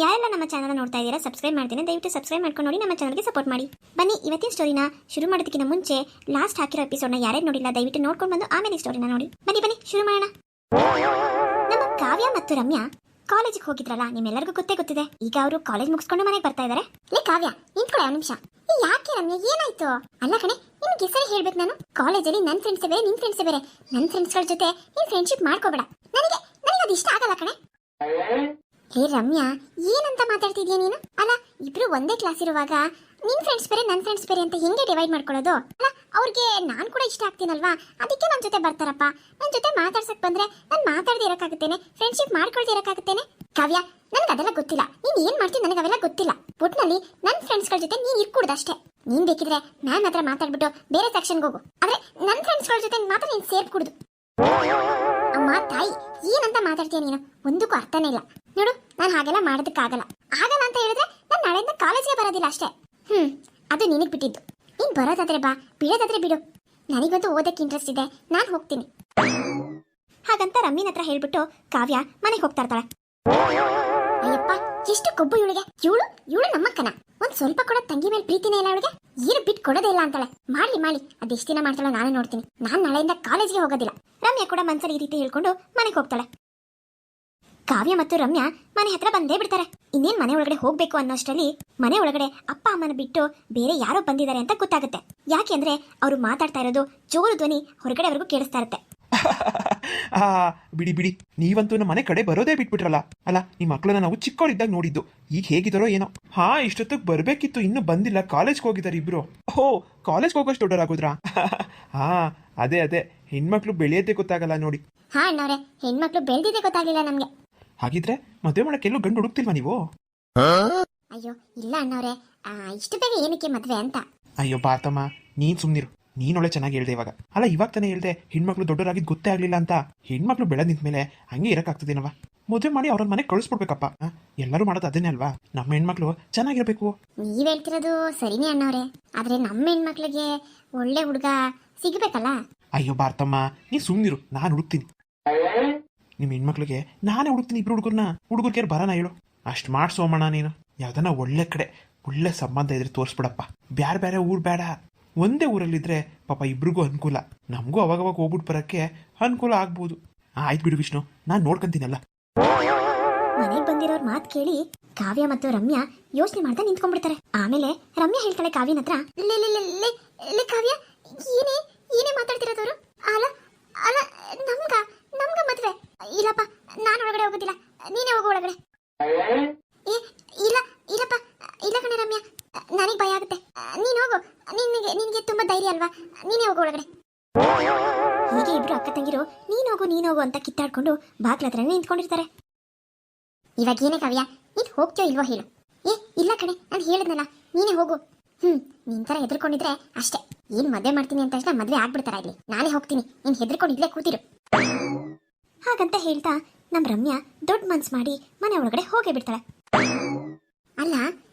ಯಾರೆಲ್ಲ ನಮ್ಮ ಚಾನಲ್ ನೋಡ್ತಾ ಇದ್ದೀರಾ, ಸಬ್ಸ್ಕ್ರೈಬ್ ಮಾಡ್ತೀನಿ, ದಯವಿಟ್ಟು ಸಬ್ಸ್ಕ್ರೈಬ್ ಮಾಡ್ಕೊಂಡು ನೋಡಿ, ನಮ್ಮ ಚಾನಲ್ಗೆ ಸಪೋರ್ಟ್ ಮಾಡಿ. ಬನ್ನಿ ಇವತ್ತಿನ ಸ್ಟೋರಿನ ಶುರು ಮಾಡೋದಕ್ಕಿಂತ ಮುಂಚೆ ಲಾಸ್ಟ್ ಹಾಕಿರೋ ಎಪಿಸೋಡ್ನ ಯಾರೇ ನೋಡಿಲ್ಲ ದಯವಿಟ್ಟು ನೋಡ್ಕೊಂಡು ಬಂದು ಆಮೇಲೆ ಸ್ಟೋರಿನ ನೋಡಿ. ಬನ್ನಿ ಶುರು ಮಾಡೋಣ. ನಮ್ಮ ಕಾವ್ಯ ಮತ್ತು ರಮ್ಯಾ ಕಾಲೇಜಿಗೆ ಹೋಗಿದ್ರಲ್ಲ, ನಿಮ್ಮೆಲ್ಲರಿಗೂ ಗೊತ್ತಿದೆ. ಈಗ ಅವರು ಕಾಲೇಜ್ ಮುಗಿಸ್ಕೊಂಡು ಮನೆಗೆ ಬರ್ತಾ ಇದಾರೆ. ಲೇ ಕಾವ್ಯ, ನಿಂತ್ಕೊಳ್ಳಿ ಒಂದು ನಿಮಿಷ. ಯಾಕೆ ರಮ್ಯಾ, ಏನಾಯ್ತು? ಅಲ್ಲ ಕಣೆ, ನಿಮ್ಗೆ ಹೆಸರು ಹೇಳ್ಬೇಕು ನಾನು. ಕಾಲೇಜಲ್ಲಿ ನನ್ನ ಫ್ರೆಂಡ್ಸ್ ಬೇರೆ, ನಿನ್ ಫ್ರೆಂಡ್ಸ್ ಬೇರೆ. ನನ್ನ ಫ್ರೆಂಡ್ಸ್ಗಳ ಜೊತೆ ನೀನ್ ಫ್ರೆಂಡ್ಶಿಪ್ ಮಾಡ್ಕೋಬೇಡ. ನನಗೆ ಅದು ಇಷ್ಟ ಆಗಲ್ಲ ಕಣೆ. ಹೇ ರಮ್ಯಾ, ಏನಂತ ಮಾತಾಡ್ತಿದ್ಯಾ ನೀನು? ಅಲ್ಲ, ಇಬ್ರು ಒಂದೇ ಕ್ಲಾಸ್ ಇರುವಾಗ ನಿನ್ ಫ್ರೆಂಡ್ಸ್ ಬೇರೆ ನನ್ನ ಫ್ರೆಂಡ್ಸ್ ಬೇರೆ ಅಂತ ಹೆಂಗೆ ಡಿವೈಡ್ ಮಾಡ್ಕೊಳ್ಳೋದು? ಅಲ್ಲ, ಅವ್ರಿಗೆ ನಾನು ಕೂಡ ಇಷ್ಟ ಆಗ್ತೀನಲ್ವಾ, ಅದಕ್ಕೆ ನನ್ನ ಜೊತೆ ಬರ್ತಾರಪ್ಪ. ನನ್ನ ಜೊತೆ ಮಾತಾಡ್ಸಕ್ ಬಂದ್ರೆ ನಾನು ಮಾತಾಡದೆ ಇರಕ್ಕಾಗುತ್ತೇನೆ, ಫ್ರೆಂಡ್ಶಿಪ್ ಮಾಡ್ಕೊಳ್ದೆ ಇರಕ್ಕಾಗುತ್ತೇನೆ? ಕಾವ್ಯ, ನನ್ಗೆ ಅದೆಲ್ಲ ಗೊತ್ತಿಲ್ಲ. ನೀನ್ ಏನ್ ಮಾಡ್ತೀನಿ ನನಗೆ ಅವೆಲ್ಲ ಗೊತ್ತಿಲ್ಲ. ಒಟ್ನಲ್ಲಿ ನನ್ನ ಫ್ರೆಂಡ್ಸ್ಗಳ ಜೊತೆ ನೀನ್ ಇರ್ಕೂಡ್ದಷ್ಟೇ. ನೀನ್ ಬೇಕಿದ್ರೆ ನಾನು ಹತ್ರ ಮಾತಾಡ್ಬಿಟ್ಟು ಬೇರೆ ಸೆಕ್ಷನ್ಗೆ ಹೋಗು, ಆದ್ರೆ ನನ್ನ ಫ್ರೆಂಡ್ಸ್ಗಳ ಜೊತೆ ಮಾತ್ರ ನೀನ್ ಸೇರ್ಕೂಡ್ದು. ಅಮ್ಮ ತಾಯಿ, ಏನಂತ ಮಾತಾಡ್ತೀಯ ನೀನು? ಒಂದಕ್ಕೂ ಅರ್ಥನೇ ಇಲ್ಲ ನೋಡು. ನಾನು ಹಾಗೆಲ್ಲ ಮಾಡೋದಕ್ಕಾಗಲ್ಲ. ಆಗಲ್ಲ ಅಂತ ಹೇಳಿದ್ರೆ ನಾನು ನಾಳೆಯಿಂದ ಕಾಲೇಜಿಗೆ ಬರೋದಿಲ್ಲ ಅಷ್ಟೇ. ಅದು ನಿನಗೆ ಬಿಟ್ಟಿದ್ದು. ನೀನ್ ಬರೋದಾದ್ರೆ ಬಾ, ಬಿಡೋದಾದ್ರೆ ಬಿಡು. ನನಗಂತೂ ಓದಕ್ಕೆ ಇಂಟ್ರೆಸ್ಟ್ ಇದೆ, ನಾನು ಹೋಗ್ತೀನಿ. ಹಾಗಂತ ರಮ್ಯನ ಹತ್ರ ಹೇಳ್ಬಿಟ್ಟು ಕಾವ್ಯ ಮನೆಗೆ ಹೋಗ್ತಾ ಇರ್ತಾಳೆ. ಅಯ್ಯಪ್ಪ, ಎಷ್ಟು ಕೊಬ್ಬು ಇವಳಿಗೆ. ಇವಳು ನಮ್ಮಕ್ಕನ. ಒಂದ್ ಸ್ವಲ್ಪ ಕೂಡ ತಂಗಿ ಮೇಲೆ ಪ್ರೀತಿನೇ ಇಲ್ಲ ಅವಳಿಗೆ. ಏನು ಬಿಟ್ಟು ಕೊಡೋದೇ ಇಲ್ಲ ಅಂತಾಳೆ. ಮಾಡಿ ಅದೆಷ್ಟು ದಿನ ಮಾಡ್ತಾಳೋ ನಾನು ನೋಡ್ತೀನಿ. ನಾನು ನಾಳೆಯಿಂದ ಕಾಲೇಜ್ಗೆ ಹೋಗೋದಿಲ್ಲ. ರಮ್ಯಾ ಕೂಡ ಮನ್ಸಲ್ಲಿ ಈ ರೀತಿ ಹೇಳ್ಕೊಂಡು ಮನೆಗೆ ಹೋಗ್ತಾಳೆ. ಕಾವ್ಯ ಮತ್ತು ರಮ್ಯಾ ಮನೆ ಹತ್ರ ಬಂದೇ ಬಿಡ್ತಾರೆ. ಇನ್ನೇನ್ ಮನೆ ಒಳಗಡೆ ಹೋಗ್ಬೇಕು ಅನ್ನೋಷ್ಟರಲ್ಲಿ ಮನೆ ಒಳಗಡೆ ಅಪ್ಪ ಅಮ್ಮನ ಬಿಟ್ಟು ಬೇರೆ ಯಾರೋ ಬಂದಿದ್ದಾರೆ ಅಂತ ಗೊತ್ತಾಗುತ್ತೆ. ಯಾಕೆಂದ್ರೆ ಅವರು ಮಾತಾಡ್ತಾ ಇರೋದು ಜೋರು ಧ್ವನಿ ಹೊರಗಡೆವರೆಗೂ ಕೇಳಿಸ್ತಾ ಇರುತ್ತೆ. ಆ ಬಿಡಿ ಬಿಡಿ, ನೀವಂತೂ ನಮ್ಮ ಮನೆ ಕಡೆ ಬರೋದೇ ಬಿಟ್ಬಿಟ್ರಲ್ಲ. ಅಲ್ಲ, ಈ ಮಕ್ಕಳನ್ನ ನಾವು ಚಿಕ್ಕವರಿದ್ದಾಗ ನೋಡಿದ್ದು, ಈಗ ಹೇಗಿದ್ದಾರೋ ಏನೋ. ಹಾ, ಇಷ್ಟೊತ್ತಿಗೆ ಬರ್ಬೇಕಿತ್ತು, ಇನ್ನೂ ಬಂದಿಲ್ಲ. ಕಾಲೇಜ್ಗೆ ಹೋಗಿದ್ದಾರೆ ಇಬ್ರು. ಓ, ಕಾಲೇಜ್ಗೆ ಹೋಗೋಷ್ಟು ದೊಡ್ಡವರಾಗೋದ್ರಾ? ಹಾ, ಅದೇ ಹೆಣ್ಮಕ್ಳು ಬೆಳೆಯೋದೇ ಗೊತ್ತಾಗಲ್ಲ ನೋಡಿ. ಹಾ ಅಣ್ಣವ್ರೆ, ಹೆಣ್ಮಕ್ಳು ಬೆಳೆದಿದೆ ಗೊತ್ತಾಗ್ಲಿಲ್ಲ ನಮ್ಗೆ. ಹಾಗಿದ್ರೆ ಮದುವೆ ಮಾಡಕ್ಕೆ ಎಲ್ಲೂ ಗಂಡು ಹುಡುಕ್ತಿಲ್ವಾ ನೀವು? ಅಯ್ಯೋ ಇಲ್ಲ ಅಣ್ಣವ್ರೆ, ಇಷ್ಟು ಬೇಗ ಏನಕ್ಕೆ ಮದ್ವೆ ಅಂತ. ಅಯ್ಯೋ ಬಾತಮ್ಮ, ನೀನ್ ಸುಮ್ನಿರು. ನೀನೊಳ್ಳೆ ಚೆನ್ನಾಗಿ ಹೇಳ್ದೆ ಇವಾಗ. ಅಲ್ಲ, ಇವಾಗ ತಾನೇ ಹೇಳ್ದೆ ಹೆಣ್ಮಕ್ಳು ದೊಡ್ಡವರಾಗಿದ್ದು ಗೊತ್ತೇ ಆಗ್ಲಿಲ್ಲ ಅಂತ. ಹೆಣ್ಮಕ್ಳು ಬೆಳೆದ್ ನಿಂತ್ಮೇಲೆ ಹಂಗೆ ಇರಕ್ಕಾಗ್ತದೇನವ? ಮದುವೆ ಮಾಡಿ ಅವ್ರ ಮನೆ ಕಳಿಸ್ಬಿಡ್ಬೇಕಪ್ಪ. ಎಲ್ಲರೂ ಮಾಡೋದು ಅದನ್ನೇ ಅಲ್ವಾ? ನಮ್ಮ ಹೆಣ್ಮಕ್ಳು ಚೆನ್ನಾಗಿರ್ಬೇಕು. ನೀವ್ ಹೇಳ್ತಿರೋದು ಸರಿನೇ ಅಣ್ಣವ್ರೆ, ಆದ್ರೆ ನಮ್ಮ ಹೆಣ್ಮಕ್ಳಿಗೆ ಒಳ್ಳೆ ಹುಡುಗ ಸಿಗ್ಬೇಕಲ್ಲ. ಅಯ್ಯೋ ಬಾರ್ತಮ್ಮ, ನೀ ಸುಮ್ನಿರು, ನಾನು ಹುಡುಕ್ತೀನಿ. ನಿಮ್ಮ ಹೆಣ್ಮಕ್ಳಿಗೆ ನಾನೇ ಹುಡುಕ್ತೀನಿ ಇಬ್ರು ಹುಡುಗರ್ನ. ಹುಡುಗರ್ಗೆ ಬರೋಣ ಹೇಳು. ಅಷ್ಟು ಮಾಡ್ಸೋಮಣ್ಣ ನೀನು. ಯಾವ್ದನ್ನ ಒಳ್ಳೆ ಕಡೆ ಒಳ್ಳೆ ಸಂಬಂಧ ಇದ್ರೆ ತೋರಿಸ್ಬಿಡಪ್ಪ. ಬ್ಯಾರೆ ಬೇರೆ ಊರು ಬೇಡ, ಒಂದೇ ಊರಲ್ಲಿದ್ರೆ ಪಾಪ ಇಬ್ರಿಗೂ ಅನುಕೂಲ. ನಮಗೂ ಅವಾಗವಾಗ ಹೋಗ್ಬಿಟ್ಟು ಬರೋಕ್ಕೆ ಅನುಕೂಲ ಆಗ್ಬೋದು. ಆಯ್ತು ಬಿಡು ವಿಷ್ಣು, ನಾನು ನೋಡ್ಕೊಂತೀನಲ್ಲ. ಮನೆಗೆ ಬಂದಿರೋರ್ ಮಾತು ಕೇಳಿ ಕಾವ್ಯ ಮತ್ತು ರಮ್ಯಾ ಯೋಚನೆ ಮಾಡ್ತಾ ನಿಂತ್ಕೊಂಡ್ಬಿಡ್ತಾರೆ. ಆಮೇಲೆ ರಮ್ಯಾ ಹೇಳ್ತಾಳೆ ಕಾವ್ಯನ ಹತ್ರ, ಲೇ ಕಾವ್ಯ, ಏನೇ ಏನೇ ಮಾತಾಡ್ತಿರೋದವ್ರು? ಅಲ್ಲ ಅಲ್ಲ, ನಮ್ಗ ಮದ್ವೆ ಇಲ್ಲಪ್ಪ, ನಾನು ಒಳಗಡೆ ಹೋಗೋದಿಲ್ಲ, ನೀನೇ ಹೋಗೋ ಒಳಗಡೆ. ಇಲ್ಲಪ್ಪ, ಇಲ್ಲ ಕಣೆ ರಮ್ಯಾ, ನನಗೆ ಭಯ ಆಗುತ್ತೆ. ನೀನು ಹೋಗು, ನಿನಗೆ ತುಂಬಾ ಧೈರ್ಯ ಅಲ್ವಾ, ನೀನೇ ಹೋಗೋ ಒಳಗಡೆ. ಹೀಗೆ ಇಬ್ರು ಅಕ್ಕ ತಂಗಿರು ನೀನ್ ಹೋಗು ಅಂತ ಕಿತ್ತಾಡ್ಕೊಂಡು ಬಾಗ್ಲ ಹತ್ರನೇ ನಿಂತ್ಕೊಂಡಿರ್ತಾರೆ. ಇವಾಗ ಏನೇ ಕಾವ್ಯ, ನೀನ್ ಹೋಗ್ತೀಯೋ ಇಲ್ವೋ ಹೇಳು. ಇಲ್ಲ ಕಣೆ, ನಾನು ಹೇಳಿದ್ನಲ್ಲ, ನೀನೇ ಹೋಗು. ನಿನ್ ತರ ಹೆದರ್ಕೊಂಡಿದ್ರೆ ಅಷ್ಟೇ. ಏನ್ ಮದ್ವೆ ಮಾಡ್ತೀನಿ ಅಂತ ತಕ್ಷಣ ಮದ್ವೆ ಆಗ್ಬಿಡ್ತಾರ ಇಲ್ಲಿ. ನಾನೇ ಹೋಗ್ತೀನಿ, ನೀನ್ ಹೆದರ್ಕೊಂಡು ಇಲ್ಲೇ ಕೂತಿರು. ಹಾಗಂತ ಹೇಳ್ತಾ ನಮ್ ರಮ್ಯಾ ದೊಡ್ಡ ಮನ್ಸ್ ಮಾಡಿ ಮನೆ ಒಳಗಡೆ ಹೋಗೇ ಬಿಡ್ತಾಳೆ. ಅಲ್ಲ,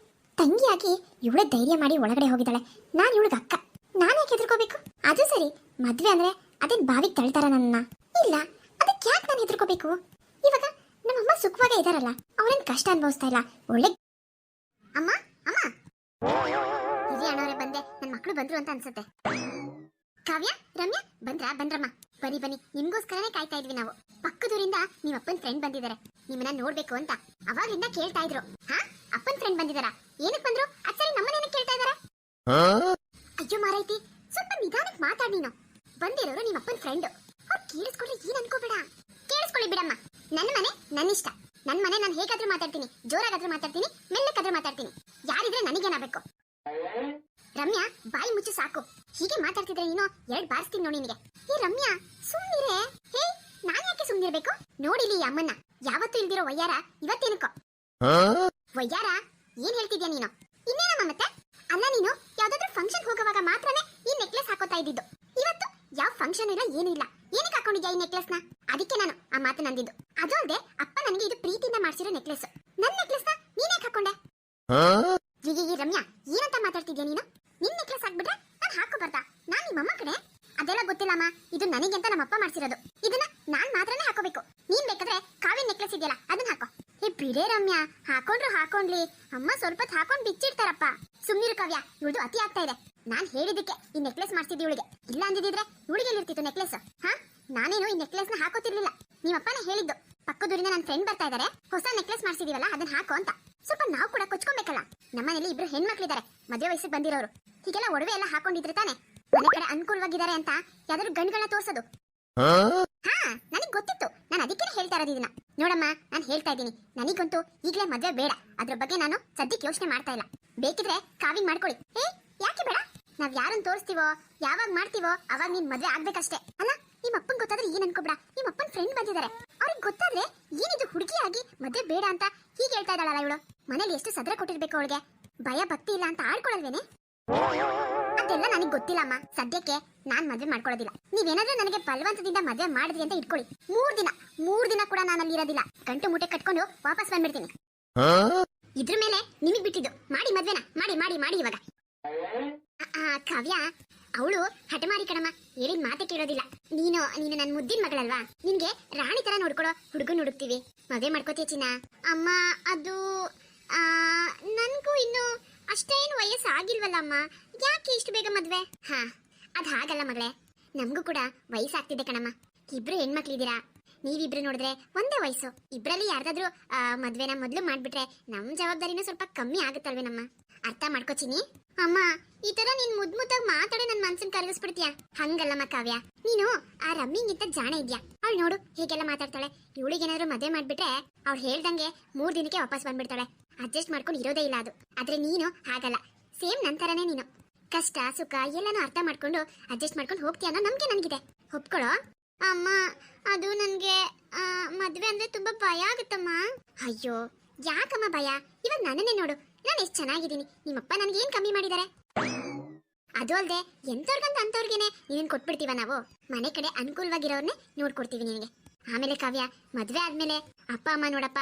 ತಂಗಿಯಾಗಿ ಇವಳೆ ಧೈರ್ಯ ಮಾಡಿ ಒಳಗಡೆ ಹೋಗಿದ್ದಾಳೆ, ನಾನು ಇವಳಿಗೆ ಅಕ್ಕ, ನಾನ್ಯಾಕೆ ಹೆದರ್ಕೋಬೇಕು? ಅದು ಸರಿ, ಮದ್ವೆ ಅಂದ್ರೆ ಅದೇನ್ ಬಾವಿಗೆ ತಳ್ತಾರ ನನ್ನ? ಇಲ್ಲ, ಅದಕ್ಕೆ ಯಾಕೆ ನಾನು ಹೆದರ್ಕೋಬೇಕು? ಇವಾಗ ನಮ್ಮಮ್ಮ ಸುಖವಾಗೇ ಇದಾರಲ್ಲ, ಅವ್ರೇನ್ ಕಷ್ಟ ಅನುಭವಿಸ್ತಾ ಇಲ್ಲ. ಒಳ್ಳೆ ಅಮ್ಮ ಅಮ್ಮ ಹಿರಿ ಅಣ್ಣವ್ರೆ, ಬಂದೆ. ನನ್ನ ಮಕ್ಕಳು ಬಂದ್ರು ಅಂತ ಅನ್ಸುತ್ತೆ. ಕಾವ್ಯ, ರಮ್ಯಾ ಬಂದ್ರಮ್ಮ. ಬನ್ನಿ, ನಿಮ್ಗೋಸ್ಕರನೇ ಕಾಯ್ತಾ ಇದ್ವಿ ನಾವು. ಪಕ್ಕದೂರಿಂದ ನಿಮ್ಮ ಅಪ್ಪನ ಫ್ರೆಂಡ್ ಬಂದಿದ್ದಾರೆ, ನಿಮ್ಮನ್ನ ನೋಡ್ಬೇಕು ಅಂತ ಅವಾಗ್ಲಿಂದ ಕೇಳ್ತಾ ಇದ್ರು. ಹಾ, ಅಪ್ಪನ ಫ್ರೆಂಡ್ ಬಂದಿದಾರ? ಏನಕ್ಕೆ ಬಂದ್ರು? ಅಚ್ಚರಿ ನಮ್ಮನೇನ ಕೇಳ್ತಾ ಇದಾರ? ಅಯ್ಯೋ ಮಾರೈತಿ, ಸ್ವಲ್ಪ ನಿಧಾನಕ್ಕೆ ಮಾತಾಡಿ ನೀನು. ಬಂದಿರೋರು ನಿಮ್ಮ ಅಪ್ಪನ ಫ್ರೆಂಡ್, ಅವ್ರು ಕೇಳಿಸ್ಕೊಂಡ್ರೆ ಏನ್ ಅನ್ಕೋಬೇಡ. ಕೇಳಿಸ್ಕೊಳ್ಳಿ ಬಿಡಮ್ಮ, ನನ್ನ ಮನೆ ನನ್ನ ಇಷ್ಟ. ನನ್ನ ಮನೆ ನಾನು ಹೇಗಾದ್ರೂ ಮಾತಾಡ್ತೀನಿ, ಜೋರಾಗಾದ್ರೂ ಮಾತಾಡ್ತೀನಿ, ಮೆಲ್ಲಕ್ಕಾದ್ರೂ ಮಾತಾಡ್ತೀನಿ. ಯಾರಿದ್ರೆ ನನಗೇನಾಗಬೇಕು? ರಮ್ಯಾ, ಬಾಯಿ ಮುಚ್ಚು ಸಾಕು. ಹೀಗೆ ಮಾತಾಡ್ತಿದ್ರೆ ನೀನು 2 ಬಾರಿಸ್ತೀನಿ ನೋಡಿ ನಿನಗೆ. ರಮ್ಯಾ, ಸುಮ್ನಿರೇ. ಹೇ, ನಾನ್ ಯಾಕೆ ಸುಮ್ನಿರ್ಬೇಕು? ನೋಡಿಲಿ ಈ ಅಮ್ಮನ್ನ, ಯಾವತ್ತೂ ಇಲ್ದಿರೋ ವಯ್ಯಾರ ಇವತ್ತೇನಕ್ಕೋ ವಯ್ಯಾರ. ಏನ್ ಹೇಳ್ತಿದ್ಯಾ ನೀನು? ಇನ್ನೇನಮ್ಮ ಮತ್ತೆ? ಅಲ್ಲ, ನೀನು ಯಾವ್ದಾದ್ರು ಫಂಕ್ಷನ್ ಹೋಗುವಾಗ ಮಾತ್ರನೇ ಈ ನೆಕ್ಲೆಸ್ ಹಾಕೋತಾ ಇದ್ದಿದ್ದು. ಇವತ್ತು ಯಾವ ಫಂಕ್ಷನ್ ಇಲ್ಲ, ಏನೂ ಇಲ್ಲ. ಏನಕ್ಕೆ ಹಾಕೊಂಡಿದ್ಯಾ ಈ ನೆಕ್ಲೆಸ್ನ? ಅದಕ್ಕೆ ನಾನು ಆ ಮಾತು ನಂದಿದ್ದು. ಅದು ಅಲ್ಲದೆ ಅಪ್ಪ ನನಗೆ ಇದು ಪ್ರೀತಿಯಿಂದ ಮಾಡಿಸಿರೋ ನೆಕ್ಲೆಸ್. ನನ್ನ ನೆಕ್ಲೆಸ್ನ ನೀನ್ ಯಾಕೆ ಹಾಕೊಂಡೆ? ಈ ರಮ್ಯಾ, ಏನಂತ ಮಾತಾಡ್ತಿದ್ಯಾ ನೀನು? ನಿನ್ ನೆಕ್ಲೆಸ್ ಹಾಕ್ಬಿಟ್ರೆ ನಾನು ಹಾಕೋಬಾರ್ದಾ? ನಾನ್ ನಿಮ್ಮಮ್ಮ ಕಡೆ. ಅದೆಲ್ಲ ಗೊತ್ತಿಲ್ಲಮ್ಮ, ಇದು ನನಗೆ ಅಂತ ನಮ್ಮಪ್ಪ ಮಾಡಿಸಿರೋದು. ಇದನ್ನ ನಾನ್ ಮಾತ್ರನೇ ಹಾಕೋಬೇಕು. ನೀನ್ ಬೇಕಾದ್ರೆ ಕಾವ್ಯ ನೆಕ್ಲೆಸ್ ಇದೆಯಲ್ಲ, ಅದನ್ನ ಹಾಕೋ. ಬಿಡೇ ರಮ್ಯಾ, ಹಾಕೊಂಡ್ಲಿ ಅಮ್ಮ ಸ್ವಲ್ಪ ಹಾಕೊಂಡ್ ಬಿಚ್ಚಿಡ್ತಾರಪ್ಪ. ಸುಮ್ನಿರು ಕಾವ್ಯ, ಇವಳು ಅತಿ ಆಗ್ತಾ ಇದೆ. ನಾನ್ ಹೇಳಿದಕ್ಕೆ ಈ ನೆಕ್ಲೆಸ್ ಮಾಡ್ತಿದ್ದಿ ಇವಳಿಗೆ. ಇಲ್ಲ ಅಂದಿದ್ರೆ ಇವಳಿಗೆ ಎಲ್ಲಿರ್ತಿತ್ತು ನೆಕ್ಲೆಸ್? ಹಾ, ನಾನೇನು ಈ ನೆಕ್ಲೆಸ್ ನ ಹಾಕೋತಿರ್ಲಿಲ್ಲ. ನಿಮ್ಮಪ್ಪನೇ ಹೇಳಿದ್ದು, ಪಕ್ಕದೂರಿಂದ ನನ್ನ ಫ್ರೆಂಡ್ ಬರ್ತಾ ಇದಾರೆ, ಹೊಸ ನೆಕ್ಲೆಸ್ ಮಾಡ್ಸಿದೀವಲ್ಲ ಅದನ್ನ ಹಾಕೋ ಅಂತ. ಸ್ವಲ್ಪ ನಾವು ಕೂಡ ಕೊಚ್ಕೊಬೇಕಲ್ಲ. ನಮ್ಮನೇಲಿ ಇಬ್ರು ಹೆಣ್ಮಕ್ಳಿದ್ದಾರೆ, ಮದುವೆ ವಯಸ್ಸಿಗೆ ಬಂದಿರೋರು. ಹೀಗೆಲ್ಲ ಒಡವೆ ಎಲ್ಲ ಹಾಕೊಂಡಿದ್ರೆ ತಾನೆ ಮನೆ ಕಡೆ ಅನುಕೂಲವಾಗಿದ್ದಾರೆ ಅಂತ ಯಾವ್ದಾದ್ರು ಗಂಡುಗಳನ್ನ ತೋರ್ಸೋದು. ಹಾ, ನನಗ್ ಗೊತ್ತಿತ್ತು. ನಾನು ಅದಕ್ಕೆ ಹೇಳ್ತಾ ಇರೋದು ಇದನ್ನ. ನೋಡಮ್ಮ, ನಾನು ಹೇಳ್ತಾ ಇದ್ದೀನಿ, ನನಗಂತೂ ಈಗಲೇ ಮದ್ವೆ ಬೇಡ. ಅದ್ರ ಬಗ್ಗೆ ನಾನು ಸದ್ಯಕ್ಕೆ ಯೋಚನೆ ಮಾಡ್ತಾ ಇಲ್ಲ. ಬೇಕಿದ್ರೆ ಕಾವಿಂಗ್ ಮಾಡ್ಕೊಳ್ಳಿ. ಯಾಕೆ ಬೇಡ? ನಾವ್ ಯಾರನ್ನ ತೋರಿಸ್ತೀವೋ, ಯಾವಾಗ ಮಾಡ್ತೀವೋ ಅವಾಗ ನೀನ್ ಮದ್ವೆ ಆಗ್ಬೇಕಷ್ಟೇ. ಅಲ್ಲ, ನಿಮ್ಮ ಅಪ್ಪನ್ ಗೊತ್ತಾದ್ರೆ ಏನ್ ಅನ್ಕೋಬೇಡ. ನಿಮ್ಮ ಅಪ್ಪನ್ ಫ್ರೆಂಡ್ ಬಂದಿದ್ದಾರೆ, ಅವ್ರಿಗೆ ಗೊತ್ತಾದ್ರೆ ಏನಿದು ಹುಡುಗಿಯಾಗಿ ಮದ್ವೆ ಬೇಡ ಅಂತ ಹೀಗೆ ಹೇಳ್ತಾ ಇದ್ದಾಳಲ್ಲ ಇವಳು. ಮನೇಲಿ ಎಷ್ಟು ಸದ್ರ ಕೊಟ್ಟಿರ್ಬೇಕು ಅವಳಿಗೆ. ಭಯ ಭಕ್ತಿ ಇಲ್ಲ ಅಂತ ಆಡ್ಕೊಳ್ಳಲ್ವೇನೆ? ಅದೆಲ್ಲ ನನಗೆ ಗೊತ್ತಿಲ್ಲಮ್ಮ. ಸದ್ಯಕ್ಕೆ ನಾನ್ ಮದ್ವೆ ಮಾಡ್ಕೊಳ್ಳೋದಿಲ್ಲ. ನೀವೇನಾದ್ರೂ ನನಗೆ ಬಲವಂತದಿಂದ ಮದ್ವೆ ಮಾಡಿದ್ರಿ ಅಂತ ಇಟ್ಕೊಳ್ಳಿ, 3 ದಿನ ಕೂಡ ನಾನು ಅಲ್ಲಿ ಇರೋದಿಲ್ಲ. ಗಂಟು ಮೂಟೆ ಕಟ್ಕೊಂಡು ವಾಪಸ್ ಬಂದ್ಬಿಡ್ತೀನಿ. ಇದ್ರ ಮೇಲೆ ನಿಮಗ್ ಬಿಟ್ಟಿದ್ದು. ಮಾಡಿ ಮದ್ವೆನ, ಮಾಡಿ ಇವಾಗ. ಕಾವ್ಯ, ಅವಳು ಹಠಮಾರಿ ಕಣಮ್ಮ, ಹೇಳಿದ ಮಾತೆ ಕೇಳೋದಿಲ್ಲ. ನೀನು ನನ್ನ ಮುದ್ದಿನ ಮಗಳಲ್ವಾ, ನಿನ್ಗೆ ರಾಣಿ ತರ ನೋಡ್ಕೊಳೋ ಹುಡುಗನ್ ಹುಡುಕ್ತಿವಿ. ಮದ್ವೆ ಮಾಡ್ಕೋತೀಯ ಚಿನ್ನ? ಅಮ್ಮ, ಅದು ನನ್ಗೂ ಇನ್ನು ಅಷ್ಟೇನು ವಯಸ್ಸು ಆಗಿಲ್ವಲ್ಲಮ್ಮ, ಯಾಕೆ ಇಷ್ಟು ಬೇಗ ಮದ್ವೆ? ಹಾ, ಅದ್ ಹಾಗಲ್ಲ ಮಗಳೇ, ನಮಗೂ ಕೂಡ ವಯಸ್ಸಾಗ್ತಿದೆ ಕಣಮ್ಮ. ಇಬ್ರು ಹೆಣ್ಮಕ್ಳಿದ್ದೀರಾ, ನೀವಿಬ್ರು ನೋಡಿದ್ರೆ ಒಂದೇ ವಯಸ್ಸು. ಇಬ್ರಲ್ಲಿ ಯಾರ್ದಾದ್ರೂ ಮದ್ವೆನ ಮೊದ್ಲು ಮಾಡ್ಬಿಟ್ರೆ ನಮ್ ಜವಾಬ್ದಾರಿನೂ ಸ್ವಲ್ಪ ಕಮ್ಮಿ ಆಗುತ್ತಲ್ವೇನಮ್ಮ? ಅರ್ಥ ಮಾಡ್ಕೋತೀನಿ. ಅಮ್ಮ, ಈ ತರ ನೀನ್ ಮುದ್ದಾಗಿ ಮಾತಾಡಿ ನನ್ ಮನ್ಸನ್ ಕರಗಿಸ್ಬಿಡ್ತೀಯ. ಹಂಗಲ್ಲಮ್ಮ ಕಾವ್ಯ, ನೀನು ಆ ರಮ್ಮಿಂಗಿಂತ ಜಾಣ ಇದ್ಯಾ. ಅವಳು ನೋಡು ಹೇಗೆಲ್ಲ ಮಾತಾಡ್ತಾಳೆ. ಇವಳಿಗೇನಾದ್ರೂ ಮದ್ವೆ ಮಾಡ್ಬಿಟ್ರೆ ಅವ್ಳು ಹೇಳ್ದಂಗೆ 3 ದಿನಕ್ಕೆ ವಾಪಸ್ ಬಂದ್ಬಿಡ್ತಾಳೆ. ಅಡ್ಜಸ್ಟ್ ಮಾಡ್ಕೊಂಡು ಇರೋದೇ ಇಲ್ಲ ಅದು. ಆದ್ರೆ ನೀನು ಹಾಗಲ್ಲ, ಸೇಮ್ ನಂತರನೇ ನೀನು. ಕಷ್ಟ ಸುಖ ಎಲ್ಲಾನು ಅರ್ಥ ಮಾಡ್ಕೊಂಡು ಅಡ್ಜಸ್ಟ್ ಮಾಡ್ಕೊಂಡು ಹೋಗ್ತೀಯ ಅನ್ನೋ ನಂಬಿಕೆ ನನಗಿದೆ. ಒಪ್ಕೊಳ್ಳೋ. ಅಮ್ಮ, ಅದು ನನ್ಗೆ ಮದ್ವೆ ಅಂದ್ರೆ ತುಂಬಾ ಭಯ ಆಗುತ್ತಮ್ಮ. ಅಯ್ಯೋ, ಯಾಕಮ್ಮ ಭಯ? ಇವಾಗ ನನ್ನನ್ನೇ ನೋಡು, ನಾನು ಎಷ್ಟು ಚೆನ್ನಾಗಿದ್ದೀನಿ. ನಿಮ್ಮಪ್ಪ ನನ್ಗೆ ಏನ್ ಕಮ್ಮಿ ಮಾಡಿದ್ದಾರೆ? ಅದು ಅಲ್ದೆ ಎಂತವ್ರಿಗಂತ ಅಂತವ್ರಿಗೇನೆ ನೀನ್ ಕೊಟ್ಬಿಡ್ತೀವ ನಾವು. ಮನೆ ಕಡೆ ಅನುಕೂಲವಾಗಿರೋರ್ನೇ ನೋಡ್ಕೊಡ್ತೀವಿ ನಿನಗೆ. ಆಮೇಲೆ ಕಾವ್ಯ, ಮದ್ವೆ ಆದ್ಮೇಲೆ ಅಪ್ಪ ಅಮ್ಮ ನೋಡಪ್ಪ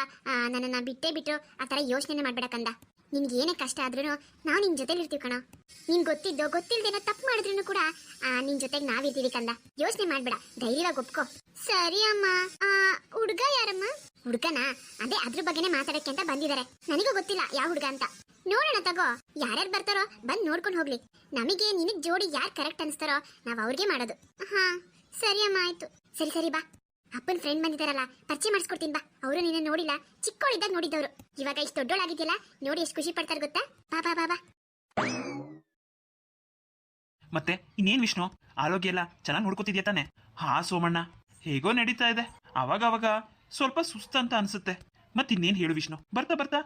ನನ್ನನ್ನ ಬಿಟ್ಟೇ ಬಿಟ್ಟು ಆ ತರ ಯೋಚನೆ ಮಾಡ್ಬೇಡಕಂದ. ನಿನ್ಗೆ ಏನೇ ಕಷ್ಟ ಆದ್ರೂ ನಾವು ನಿನ್ ಜೊತೆಲಿ ಇರ್ತೀವಿ ಕಣೋ. ನೀನ್ ಗೊತ್ತಿದ್ದೋ ಗೊತ್ತಿಲ್ದೇನೋ ತಪ್ಪು ಮಾಡಿದ್ರು ಕೂಡ ನಿನ್ ಜೊತೆಗೆ ನಾವಿರ್ತೀವಿ ಕಂದ. ಯೋಚನೆ ಮಾಡ್ಬೇಡ, ಧೈರ್ಯವಾಗಿ ಒಪ್ಕೋ. ಸರಿ ಅಮ್ಮ. ಹುಡ್ಗ ಯಾರಮ್ಮ? ಹುಡ್ಗನಾ? ಅದೇ ಅದ್ರ ಬಗ್ಗೆನೇ ಮಾತಾಡಕ್ಕೆ ಅಂತ ಬಂದಿದ್ದಾರೆ. ನನಗೂ ಗೊತ್ತಿಲ್ಲ ಯಾವ ಹುಡ್ಗ ಅಂತ. ನೋಡೋಣ ತಗೋ, ಯಾರ್ಯಾರು ಬರ್ತಾರೋ ಬಂದ್ ನೋಡ್ಕೊಂಡು ಹೋಗ್ಲಿ. ನಮಗೆ ನಿನಗ್ ಜೋಡಿ ಯಾರು ಕರೆಕ್ಟ್ ಅನ್ಸ್ತಾರೋ ನಾವ್ ಅವ್ರಿಗೆ ಮಾಡೋದು. ಹಾ ಸರಿ ಅಮ್ಮ, ಆಯ್ತು. ಸರಿ ಸರಿ ಬಾ. ಅಪ್ಪನ ಫ್ರೆಂಡ್ ಬಂದಿದ್ದಾರಲ್ಲ, ಪರಿಚಯ ಮಾಡಿಸ್ಕೊಡ್ತೀನಿ ಬಾ. ಅವರು ನಿನ್ನ ನೋಡಿಲ್ಲ, ಚಿಕ್ಕವಳಿದ್ದಾಗ ನೋಡಿದ್ದವರು. ಇವಾಗ ಇಷ್ಟು ದೊಡ್ಡೋಳಾಗಿದ್ಯಲ್ಲ, ನೋಡಿ ಎಷ್ಟು ಖುಷಿ ಪಡ್ತಾರೆ ಗೊತ್ತಾ? ಬಾ ಬಾ ಬಾ ಬಾ. ಮತ್ತೆ ಇನ್ನೇನ್ ವಿಷ್ಣು, ಆರೋಗ್ಯ ಎಲ್ಲ ಚೆನ್ನಾಗಿ ನೋಡ್ಕೋತಿದ್ಯಾ ತಾನೆ? ಹಾ ಸೋಮಣ್ಣ, ಹೇಗೋ ನಡೀತಾ ಇದೆ. ಅವಾಗ ಸ್ವಲ್ಪ ಸುಸ್ತಂತ ಅನ್ಸುತ್ತೆ. ಮತ್ತೆ ಇನ್ನೇನ್ ಹೇಳು ವಿಷ್ಣು, ಬರ್ತಾ ಬರ್ತಾ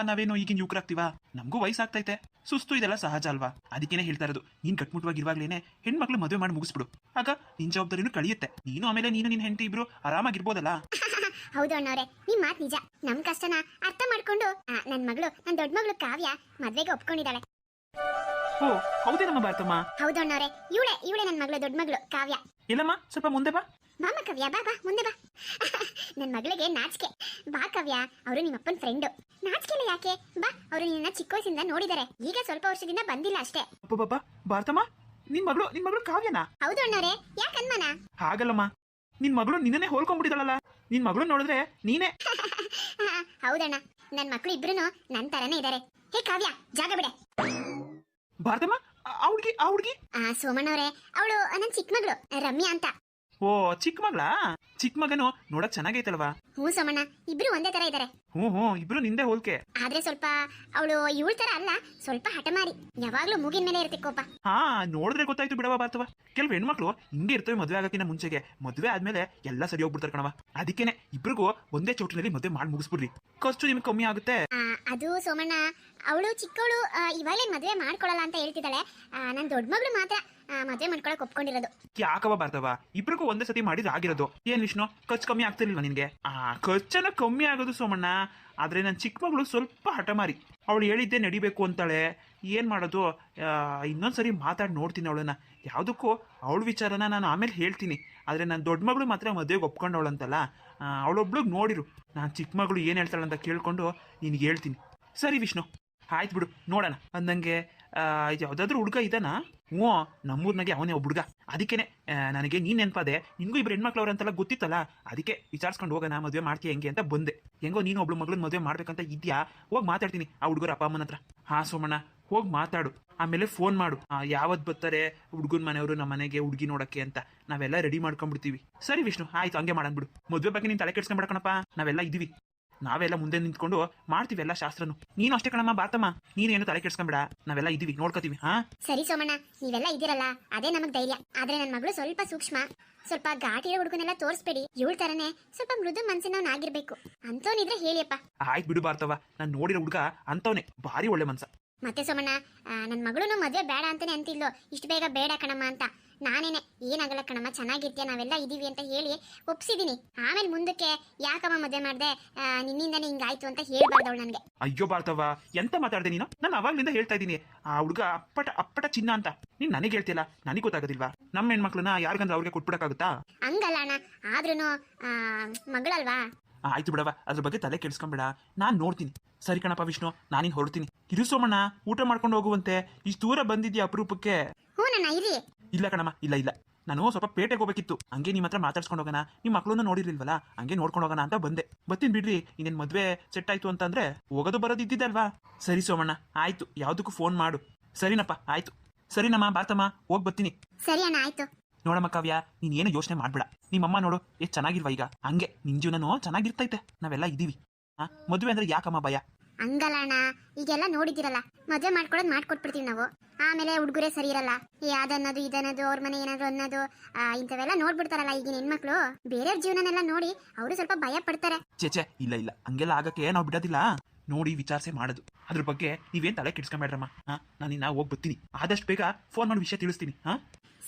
ನಾವೇನೋ ಈಗಿನ ಯುವಕರಾಗ್ತೀವಾ? ನಮಗೂ ವಯಸ್ಸಾಗ್ತೈತೆ, ಸುಸ್ತು ಇದೆಲ್ಲ ಸಹಜ ಅಲ್ವಾ? ಅದಕ್ಕೇನೆ ಹೇಳ್ತಾ ಇರೋದು, ನೀನ್ ಕಟ್ಮುಟ್ವಾಗಿರುವಾಗ್ಲೇನೆ ಹೆಣ್ಮಕ್ಳು ಮದುವೆ ಮಾಡಿ ಮುಗಿಸ್ಬಿಡು. ಆಗ ನಿನ್ ಜವಾಬ್ದಾರಿನೂ ಕಳಿಯುತ್ತೆ. ನೀನು ಆಮೇಲೆ ನಿನ್ ಹೆಂಡತಿ ಇಬ್ರು ಆರಾಮಾಗಿರ್ಬೋದಲ್ಲ. ಹೌದು ಅಣ್ಣವ್ರೆ, ನಿಮ್ ಮಾತ್ ನಿಜ. ನಮ್ ಕಷ್ಟನ ಅರ್ಥ ಮಾಡ್ಕೊಂಡು ನನ್ ದೊಡ್ಡ ಮಗಳು ಕಾವ್ಯ ಮದ್ವೆಗೆ ಒಪ್ಕೊಂಡಿದ್ದಾಳೆ. ಓ ಹೌದೇನಮ್ಮ ಭಾರತಮ್ಮ? ಹೌದು ಅಣ್ಣವ್ರೆ, ಇವಳೆ ನನ್ ಮಗಳು, ದೊಡ್ಡ ಮಗಳು ಕಾವ್ಯ. ಇಲ್ಲಮ್ಮ, ಸ್ವಲ್ಪ ಮುಂದೆ ಬಾ. ಮಾಮ ಕಾವ್ಯ, ಬಾ ಬಾ ಮುಂದೆ ಬಾ. ನನ್ ಮಗಳಿಗೆ ನಾಚಿಕೆ. ಬಾ ಕಾವ್ಯ, ಅವರು ನಿಮ್ಮಪ್ಪನ ಫ್ರೆಂಡು. ನಾಚಿಕೆಲ್ಲ ಯಾಕೆ? ಬಾ, ಅವರು ನಿನ್ನ ಚಿಕ್ಕ ವಯಸ್ಸಿಂದ ನೋಡಿದ್ದಾರೆ. ಈಗ ಸ್ವಲ್ಪ ವರ್ಷದಿಂದ ಬಂದಿಲ್ಲ ಅಷ್ಟೇ. ಅಪ್ಪ ಭಾರತಮ್ಮ, ನಿನ್ ಮಗಳು ಕಾವ್ಯನಾ? ಹೌದು ಅಣ್ಣವ್ರೆ, ಯಾಕೆ ಅನ್ಮಾನ? ಹಾಗಲ್ಲಮ್ಮ, ನಿನ್ ಮಗಳು ನಿನ್ನೇ ಹೋಲ್ಕೊಂಡ್ಬಿಟ್ಟಿದಾಳಲ್ಲ. ನಿನ್ ಮಗಳು ನೋಡಿದ್ರೆ ನೀನೇ. ಹೌದಣ್ಣ, ನನ್ ಮಕ್ಳು ಇಬ್ರು ನನ್ ತರನೇ ಇದಾರೆ. ಹೇ ಕಾವ್ಯ, ಜಾಗ ಬಿಡೆ. ಭಾರತಮ್ಮ, ಆ ಹುಡ್ಗಿ ಸೋಮಣ್ಣವ್ರೆ, ಅವಳು ನನ್ ಚಿಕ್ಕ ಮಗಳು ರಮ್ಯಾ ಅಂತ. ಓ, ಚಿಕ್ಕ ಮಗಳಾ? ಚಿಕ್ಕ ಮಗನು ನೋಡಕ್ ಚೆನ್ನಾಗೈತಲ್ವಾ? ಹ್ಞೂ ಸೋಮಣ್ಣ, ಇಬ್ರು ಒಂದೇ ತರ ಇದಾರೆ. ಹ್ಞೂ ಇಬ್ರು ನಿಂದೆ ಹೋಲ್ಕೆ. ಆದ್ರೆ ಸ್ವಲ್ಪ ಅವಳು ಇವಳ ತರ ಅಲ್ಲ, ಸ್ವಲ್ಪ ಹಠಮಾರಿ. ಯಾವಾಗ್ಲೂ ಮೂಗಿನ ಮೇಲೆ ಇರುತ್ತೆ ಕೋಪ. ಹಾ, ನೋಡಿದ್ರೆ ಗೊತ್ತಾಯ್ತು ಬಿಡವಾ ಭಾರತವ. ಕೆಲವು ಹೆಣ್ಮಕ್ಳು ಹಿಂಗೆ ಇರ್ತವೆ ಮದುವೆ ಆಗಕ್ಕಿಂತ ಮುಂಚೆಗೆ. ಮದುವೆ ಆದ್ಮೇಲೆ ಎಲ್ಲ ಸರಿ ಹೋಗ್ಬಿಡ್ತಾರೆ ಕಣವ. ಅದಕ್ಕೇನೆ ಇಬ್ರಿಗೂ ಒಂದೇ ಚೌಟಿನಲ್ಲಿ ಮದುವೆ ಮಾಡಿ ಮುಗಿಸ್ಬಿಡ್ರಿ, ಖರ್ಚು ನಿಮ್ಗೆ ಕಮ್ಮಿ ಆಗುತ್ತೆ. ಅದು ಸೋಮಣ್ಣ, ಅವಳು ಚಿಕ್ಕವಳು ಇವಾಗಲೇ ಮದುವೆ ಮಾಡ್ಕೊಳಲ್ಲ ಅಂತ ಹೇಳ್ತಿದ್ದಾಳೆ. ನನ್ ದೊಡ್ಡ ಮಗಳು ಮಾತ್ರ ಮದುವೆ ಮಾಡ್ಕೊಳಕ್ ಒಪ್ಕೊಂಡಿರೋದು. ಯಾಕವ ಭಾರತವ, ಇಬ್ರಿಗೂ ಒಂದೇ ಸತಿ ಮಾಡಿದ್ರೆ ಆಗಿರೋದು. ಏನ್ ವಿಷ್ಣು, ಖರ್ಚು ಕಮ್ಮಿ ಆಗ್ತಿರ್ಲಿಲ್ವಾ ನಿನ್ಗೆ? ಖರ್ಚನ ಕಮ್ಮಿ ಆಗೋದು ಸೋಮಣ್ಣ. ಆದ್ರೆ ನನ್ನ ಚಿಕ್ಕ ಮಗಳು ಸ್ವಲ್ಪ ಹಠಮಾರಿ. ಅವಳು ಹೇಳಿದ್ದೆ ನಡಿಬೇಕು ಅಂತಾಳೆ. ಏನ್ ಮಾಡೋದು? ಇನ್ನೊಂದ್ಸರಿ ಮಾತಾಡಿ ನೋಡ್ತೀನಿ ಅವಳನ್ನ. ಯಾವುದಕ್ಕೂ ಅವಳ ವಿಚಾರನ ನಾನು ಆಮೇಲೆ ಹೇಳ್ತೀನಿ. ಆದ್ರೆ ನನ್ನ ದೊಡ್ಡ ಮಗಳು ಮಾತ್ರ ಮದುವೆಗೆ ಒಪ್ಕೊಂಡವಳಂತಲ್ಲ, ಅವಳೊಬ್ಳಿಗೆ ನೋಡಿರು. ನಾನು ಚಿಕ್ಕ ಮಗಳು ಏನು ಹೇಳ್ತಾಳೆ ಅಂತ ಕೇಳ್ಕೊಂಡು ನಿನಗೆ ಹೇಳ್ತೀನಿ. ಸರಿ ವಿಷ್ಣು, ಆಯ್ತು ಬಿಡು, ನೋಡೋಣ. ಅಂದಂಗೆ ಯಾವುದಾದ್ರೂ ಹುಡುಗ ಇದ್ದಾನಾ? ಹ್ಞೂ, ನಮ್ಮೂರ್ನಾಗೆ ಅವನೇ ಒಬ್ಬ ಹುಡುಗ. ಅದಕ್ಕೇನೆ ನನಗೆ ನೀನು ನೆನಪಾದೆ. ನಿನಗೂ ಇಬ್ರು ಹೆಣ್ಮಕ್ಳವ್ರಂತೆಲ್ಲ ಗೊತ್ತಿತ್ತಲ್ಲ, ಅದಕ್ಕೆ ವಿಚಾರಿಸ್ಕೊಂಡು ಹೋಗೋಣ, ಮದುವೆ ಮಾಡ್ತೀಯ ಹೆಂಗೆ ಅಂತ ಬಂದೆ. ಹೆಂಗೋ ನೀನು ಒಬ್ಳು ಮಗಳನ್ನ ಮದುವೆ ಮಾಡ್ಬೇಕಂತ ಇದೆಯಾ? ಹೋಗಿ ಮಾತಾಡ್ತೀನಿ ಆ ಹುಡುಗರ ಅಪ್ಪ ಅಮ್ಮನ ಹತ್ರ. ಹಾಂ ಸೋಮಣ್ಣ, ಹೋಗಿ ಮಾತಾಡು. ಆಮೇಲೆ ಫೋನ್ ಮಾಡು, ಯಾವತ್ತು ಬರ್ತಾರೆ ಹುಡುಗನ ಮನೆಯವರು ನಮ್ಮ ಮನೆಗೆ ಹುಡುಗಿ ನೋಡಕ್ಕೆ ಅಂತ. ನಾವೆಲ್ಲ ರೆಡಿ ಮಾಡ್ಕೊಂಡ್ಬಿಡ್ತೀವಿ. ಸರಿ ವಿಷ್ಣು, ಆಯ್ತು, ಹಂಗೆ ಮಾಡೋಣ ಬಿಡು. ಮದುವೆ ಬಗ್ಗೆ ನೀನು ತಲೆ ಕೆಡ್ಸ್ಕೊಂಡ್ಬಿಡಕಣಪ್ಪ, ನಾವೆಲ್ಲ ಇದೀವಿ. ನಾವೆಲ್ಲ ಮುಂದೆ ನಿಂತ್ಕೊಂಡು ಮಾಡ್ತೀವಿ ಎಲ್ಲ ಶಾಸ್ತ್ರನು. ನೀನು ಅಷ್ಟೇ ಕಣಮ್ಮ ಭಾರತಮ್ಮ, ನೀನೇನು ತಲೆ ಕೆಡ್ಸ್ಕೊಂಬೇಡ, ನಾವೆಲ್ಲ ಇದೀವಿ, ನೋಡ್ಕೋತೀವಿ. ಹಾ ಸರಿ ಸೋಮಣ್ಣ, ನೀವೆಲ್ಲ ಇದ್ದೀರಲ್ಲ ಅದೇ ನಮಗ್ ಧೈರ್ಯ. ಆದ್ರೆ ನನ್ನ ಮಗಳು ಸ್ವಲ್ಪ ಸೂಕ್ಷ್ಮ, ಸ್ವಲ್ಪ ಘಾಟಿರೋ ಹುಡುಗನೆಲ್ಲ ತೋರಿಸ್ಬೇಡಿ. ಇವಳ ತರನೇ ಸ್ವಲ್ಪ ಮೃದು ಮನ್ಸಿನವನಾಗಿರ್ಬೇಕು. ಅಂತವನಿದ್ರೆ ಹೇಳಿಯಪ್ಪ. ಆಯ್ತು ಬಿಡು ಭಾರತವ, ನಾನು ನೋಡಿರೋ ಹುಡುಗ ಅಂತವನೇ, ಭಾರಿ ಒಳ್ಳೆ ಮನ್ಸ. ಮತ್ತೆ ಸೋಮಣ್ಣ, ನನ್ನ ಮಗಳು ಮದುವೆ ಬೇಡ ಅಂತಾನೆ ಅಂತಿದ್ಲು. ಇಷ್ಟು ಬೇಗ ಬೇಡ ಕಣಮ್ಮ ಅಂತ. ನಾನೇನೆ ಏನಾಗಲ್ಲ ಕಣಮ್ಮ, ಚೆನ್ನಾಗಿರ್ತೀಯ, ನಾವೆಲ್ಲ ಇದೀವಿ ಅಂತ ಹೇಳಿ ಒಪ್ಸಿದೀನಿ. ಆಮೇಲೆ ಮುಂದಕ್ಕೆ ಯಾಕಮ್ಮ ಮದುವೆ ಮಾಡ್ದೆ, ನಿನ್ನಿಂದನೇ ಹಿಂಗಾಯ್ತು ಅಂತ ಹೇಳ್ಬಾರ್ದವಳು ನನಗೆ. ಅಯ್ಯೋ ಭಾರತವ, ಎಂತ ಮಾತಾಡ್ದೆ ನೀನು? ನಾನು ಅವಾಗ್ಲಿಂದ ಹೇಳ್ತಾ ಇದ್ದೀನಿ, ಆ ಹುಡುಗ ಅಪ್ಪಟ ಚಿನ್ನ ಅಂತ. ನೀನ್ ನನಗೆ ಹೇಳ್ತಿಲ್ಲ, ನನಗೆ ಗೊತ್ತಾಗೋದಿಲ್ವಾ? ನಮ್ಮ ಹೆಣ್ಮಕ್ಳನ್ನ ಯಾರಿಗಂದ್ರೆ ಅವ್ರಿಗೆ ಕೊಟ್ಬಿಡಕ್ಕಾಗುತ್ತಾ? ಹಂಗಲ್ಲ ಅಣ್ಣ, ಆದ್ರೂ ಮಗಳಲ್ವಾ. ಆಯ್ತು ಬಿಡವ, ಅದ್ರ ಬಗ್ಗೆ ತಲೆ ಕೆಡ್ಸ್ಕೊಂಬೇಡ, ನಾನ್ ನೋಡ್ತೀನಿ. ಸರಿ ಕಣಪ್ಪ ವಿಷ್ಣು, ನಾನಿನ್ ಹೊರಡ್ತೀನಿ. ಇರು ಸೋಮಣ್ಣ, ಊಟ ಮಾಡ್ಕೊಂಡು ಹೋಗುವಂತೆ. ಇಷ್ಟು ದೂರ ಬಂದಿದ್ಯಾ ಅಪರೂಪಕ್ಕೆ? ಹ್ಞೂ ನನ್ನ ಇರಿ. ಇಲ್ಲ ಕಣಮ್ಮ, ಇಲ್ಲ, ನಾನು ಸ್ವಲ್ಪ ಪೇಟೆಗೆ ಹೋಗ್ಬೇಕಿತ್ತು. ಹಂಗೆ ನಿಮ್ಮ ಹತ್ರ ಮಾತಾಡ್ಸ್ಕೊಂಡು ಹೋಗೋಣ, ನಿಮ್ಮ ಮಕ್ಕಳನ್ನ ನೋಡಿರ್ಲಿಲ್ವಲ್ಲ, ಹಂಗೆ ನೋಡ್ಕೊಂಡು ಹೋಗೋಣ ಅಂತ ಬಂದೆ. ಬರ್ತೀನಿ ಬಿಡ್ರಿ, ಇನ್ನೇನು ಮದುವೆ ಸೆಟ್ ಆಯ್ತು ಅಂತಂದ್ರೆ ಹೋಗೋದು ಬರೋದು ಇದ್ದಿದ್ದಲ್ವಾ? ಸರಿ ಸೋಮಣ್ಣ, ಆಯ್ತು, ಯಾವುದಕ್ಕೂ ಫೋನ್ ಮಾಡು. ಸರಿನಪ್ಪ, ಆಯ್ತು. ಸರಿನಮ್ಮ ಭಾರತಮ್ಮ, ಹೋಗಿ ಬರ್ತೀನಿ. ಸರಿ ಅಣ್ಣ, ಆಯ್ತು. ನೋಡಮ್ಮ ಕಾವ್ಯ ನೀನ್ ಏನು ಯೋಚನೆ ಮಾಡ್ಬೇಡ. ನಿಮ್ಮಮ್ಮ ನೋಡು ಎಷ್ಟು ಚೆನ್ನಾಗಿಲ್ವಾ ಈಗ, ಹಂಗೆ ನಿನ್ ಜೀವನನೂ ಚೆನ್ನಾಗಿರ್ತೈತೆ, ನಾವೆಲ್ಲ ಇದೀವಿ. ಮದುವೆ ಅಂದ್ರೆ ಯಾಕಮ್ಮ ಭಯ? ಹಂಗಲ್ಲ ಅಣ್ಣ, ಈಗೆಲ್ಲ ನೋಡಿದಿರಲ್ಲ, ಮದುವೆ ಮಾಡ್ಕೊಡೋದು ಮಾಡ್ಕೊಟ್ಬಿಡ್ತೀವಿ ನಾವು. ಆಮೇಲೆ ಹುಡುಗರೇ ಸರಿ ಇರಲ್ಲ, ಅದನ್ನೋದು ಇದನ್ನೋದು ಅವ್ರ ಮನೆ ಏನಾದ್ರು ಅನ್ನೋದು ಇಂಥವೆಲ್ಲ ನೋಡ್ಬಿಡ್ತಾರಲ್ಲ ಈಗಿನ ಹೆಣ್ಮಕ್ಳು. ಬೇರೆಯವ್ರ ಜೀವನನೆಲ್ಲ ನೋಡಿ ಅವರು ಸ್ವಲ್ಪ ಭಯ ಪಡ್ತಾರೆ. ಚೇಚೆ ಇಲ್ಲ ಇಲ್ಲ, ಹಂಗೆಲ್ಲ ಆಗಕ್ಕೆ ನಾವು ಬಿಡೋದಿಲ್ಲ. ನೋಡಿ ವಿಚಾರಿಸೆ ಮಾಡೋದು, ಅದ್ರ ಬಗ್ಗೆ ನೀವೇನ್ ತಲೆ ಕೆಡ್ಸ್ಕೊಂಬೇಡ್ರಮ್ಮ. ನಾನು ಇನ್ನ ಹೋಗಿ ಬರ್ತೀನಿ, ಆದಷ್ಟು ಬೇಗ ಫೋನ್ ಮಾಡಿ ವಿಷಯ ತಿಳಿಸ್ತೀನಿ.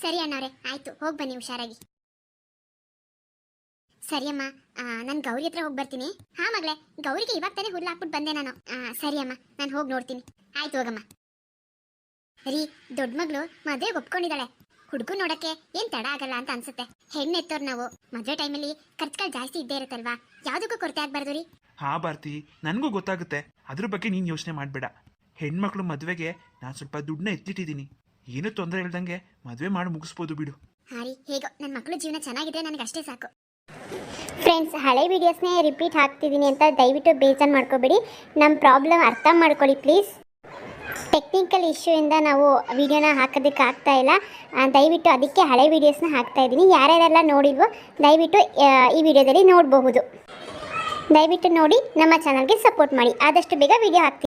ಸರಿ ಅಣ್ಣವ್ರೆ, ಆಯ್ತು, ಹೋಗಿ ಬನ್ನಿ ಹುಷಾರಾಗಿ. ಸರಿ ಅಮ್ಮ, ನಾನು ಗೌರಿ ಹತ್ರ ಹೋಗಿ ಬರ್ತೀನಿ. ಹಾ ಮಗಳೇ, ಗೌರಿಗೆ ಇವಾಗ ತಾನೇ ಹುಲ್ಲು ಹಾಕ್ಬಿಟ್ಟು ಬಂದೆ ನಾನು. ಸರಿ ಅಮ್ಮ, ನಾನು ಹೋಗಿ ನೋಡ್ತೀನಿ. ಆಯ್ತು ಹೋಗಮ್ಮ. ರೀ, ದೊಡ್ಡ ಮಗಳು ಮದುವೆಗೆ ಒಪ್ಕೊಂಡಿದ್ದಾಳೆ. ಹುಡುಗ ನೋಡಕ್ಕೆ ಏನ್ ತಡ ಆಗಲ್ಲ ಅಂತ ಅನ್ಸುತ್ತೆ. ಹೆಣ್ಣು ಎತ್ತೋರು ನಾವು, ಮದುವೆ ಟೈಮಲ್ಲಿ ಖರ್ಚುಗಳು ಜಾಸ್ತಿ ಇದ್ದೇ ಇರುತ್ತಲ್ವಾ, ಯಾವುದಕ್ಕೂ ಕೊರತೆ ಆಗ್ಬಾರ್ದು ರೀ. ಹಾ ಭಾರತಿ, ನನಗೂ ಗೊತ್ತಾಗುತ್ತೆ, ಅದ್ರ ಬಗ್ಗೆ ನೀನು ಯೋಚನೆ ಮಾಡಬೇಡ. ಹೆಣ್ಮಕ್ಳು ಮದುವೆಗೆ ನಾನು ಸ್ವಲ್ಪ ದುಡ್ಡನ್ನ ಎತ್ತಿಟ್ಟಿದ್ದೀನಿ, ಏನೂ ತೊಂದರೆ ಇಲ್ದಂಗೆ ಮದುವೆ ಮಾಡಿ ಮುಗಿಸ್ಬೋದು ಬಿಡು. ಹಾ ರೀ, ಹೇಗೋ ನನ್ನ ಮಕ್ಕಳು ಜೀವನ ಚೆನ್ನಾಗಿದ್ರೆ ನನಗೆ ಅಷ್ಟೇ ಸಾಕು. ಫ್ರೆಂಡ್ಸ್, ಹಳೆ ವೀಡಿಯೋಸ್ನೇ ರಿಪೀಟ್ ಹಾಕ್ತಿದ್ದೀನಿ ಅಂತ ದಯವಿಟ್ಟು ಬೇಜಾರು ಮಾಡ್ಕೋಬೇಡಿ. ನಮ್ಮ ಪ್ರಾಬ್ಲಮ್ ಅರ್ಥ ಮಾಡ್ಕೊಳ್ಳಿ ಪ್ಲೀಸ್. ಟೆಕ್ನಿಕಲ್ ಇಶ್ಯೂಯಿಂದ ನಾವು ವಿಡಿಯೋನ ಹಾಕೋದಕ್ಕೆ ಆಗ್ತಾ ಇಲ್ಲ, ದಯವಿಟ್ಟು ಅದಕ್ಕೆ ಹಳೆ ವೀಡಿಯೋಸ್ನ ಹಾಕ್ತಾ ಇದ್ದೀನಿ. ಯಾರ್ಯಾರೆಲ್ಲ ನೋಡಿಲ್ವೋ ದಯವಿಟ್ಟು ಈ ವಿಡಿಯೋದಲ್ಲಿ ನೋಡಬಹುದು. ದಯವಿಟ್ಟು ನೋಡಿ ನಮ್ಮ ಚಾನಲ್ಗೆ ಸಪೋರ್ಟ್ ಮಾಡಿ. ಆದಷ್ಟು ಬೇಗ ವಿಡಿಯೋ ಹಾಕ್ತೀನಿ.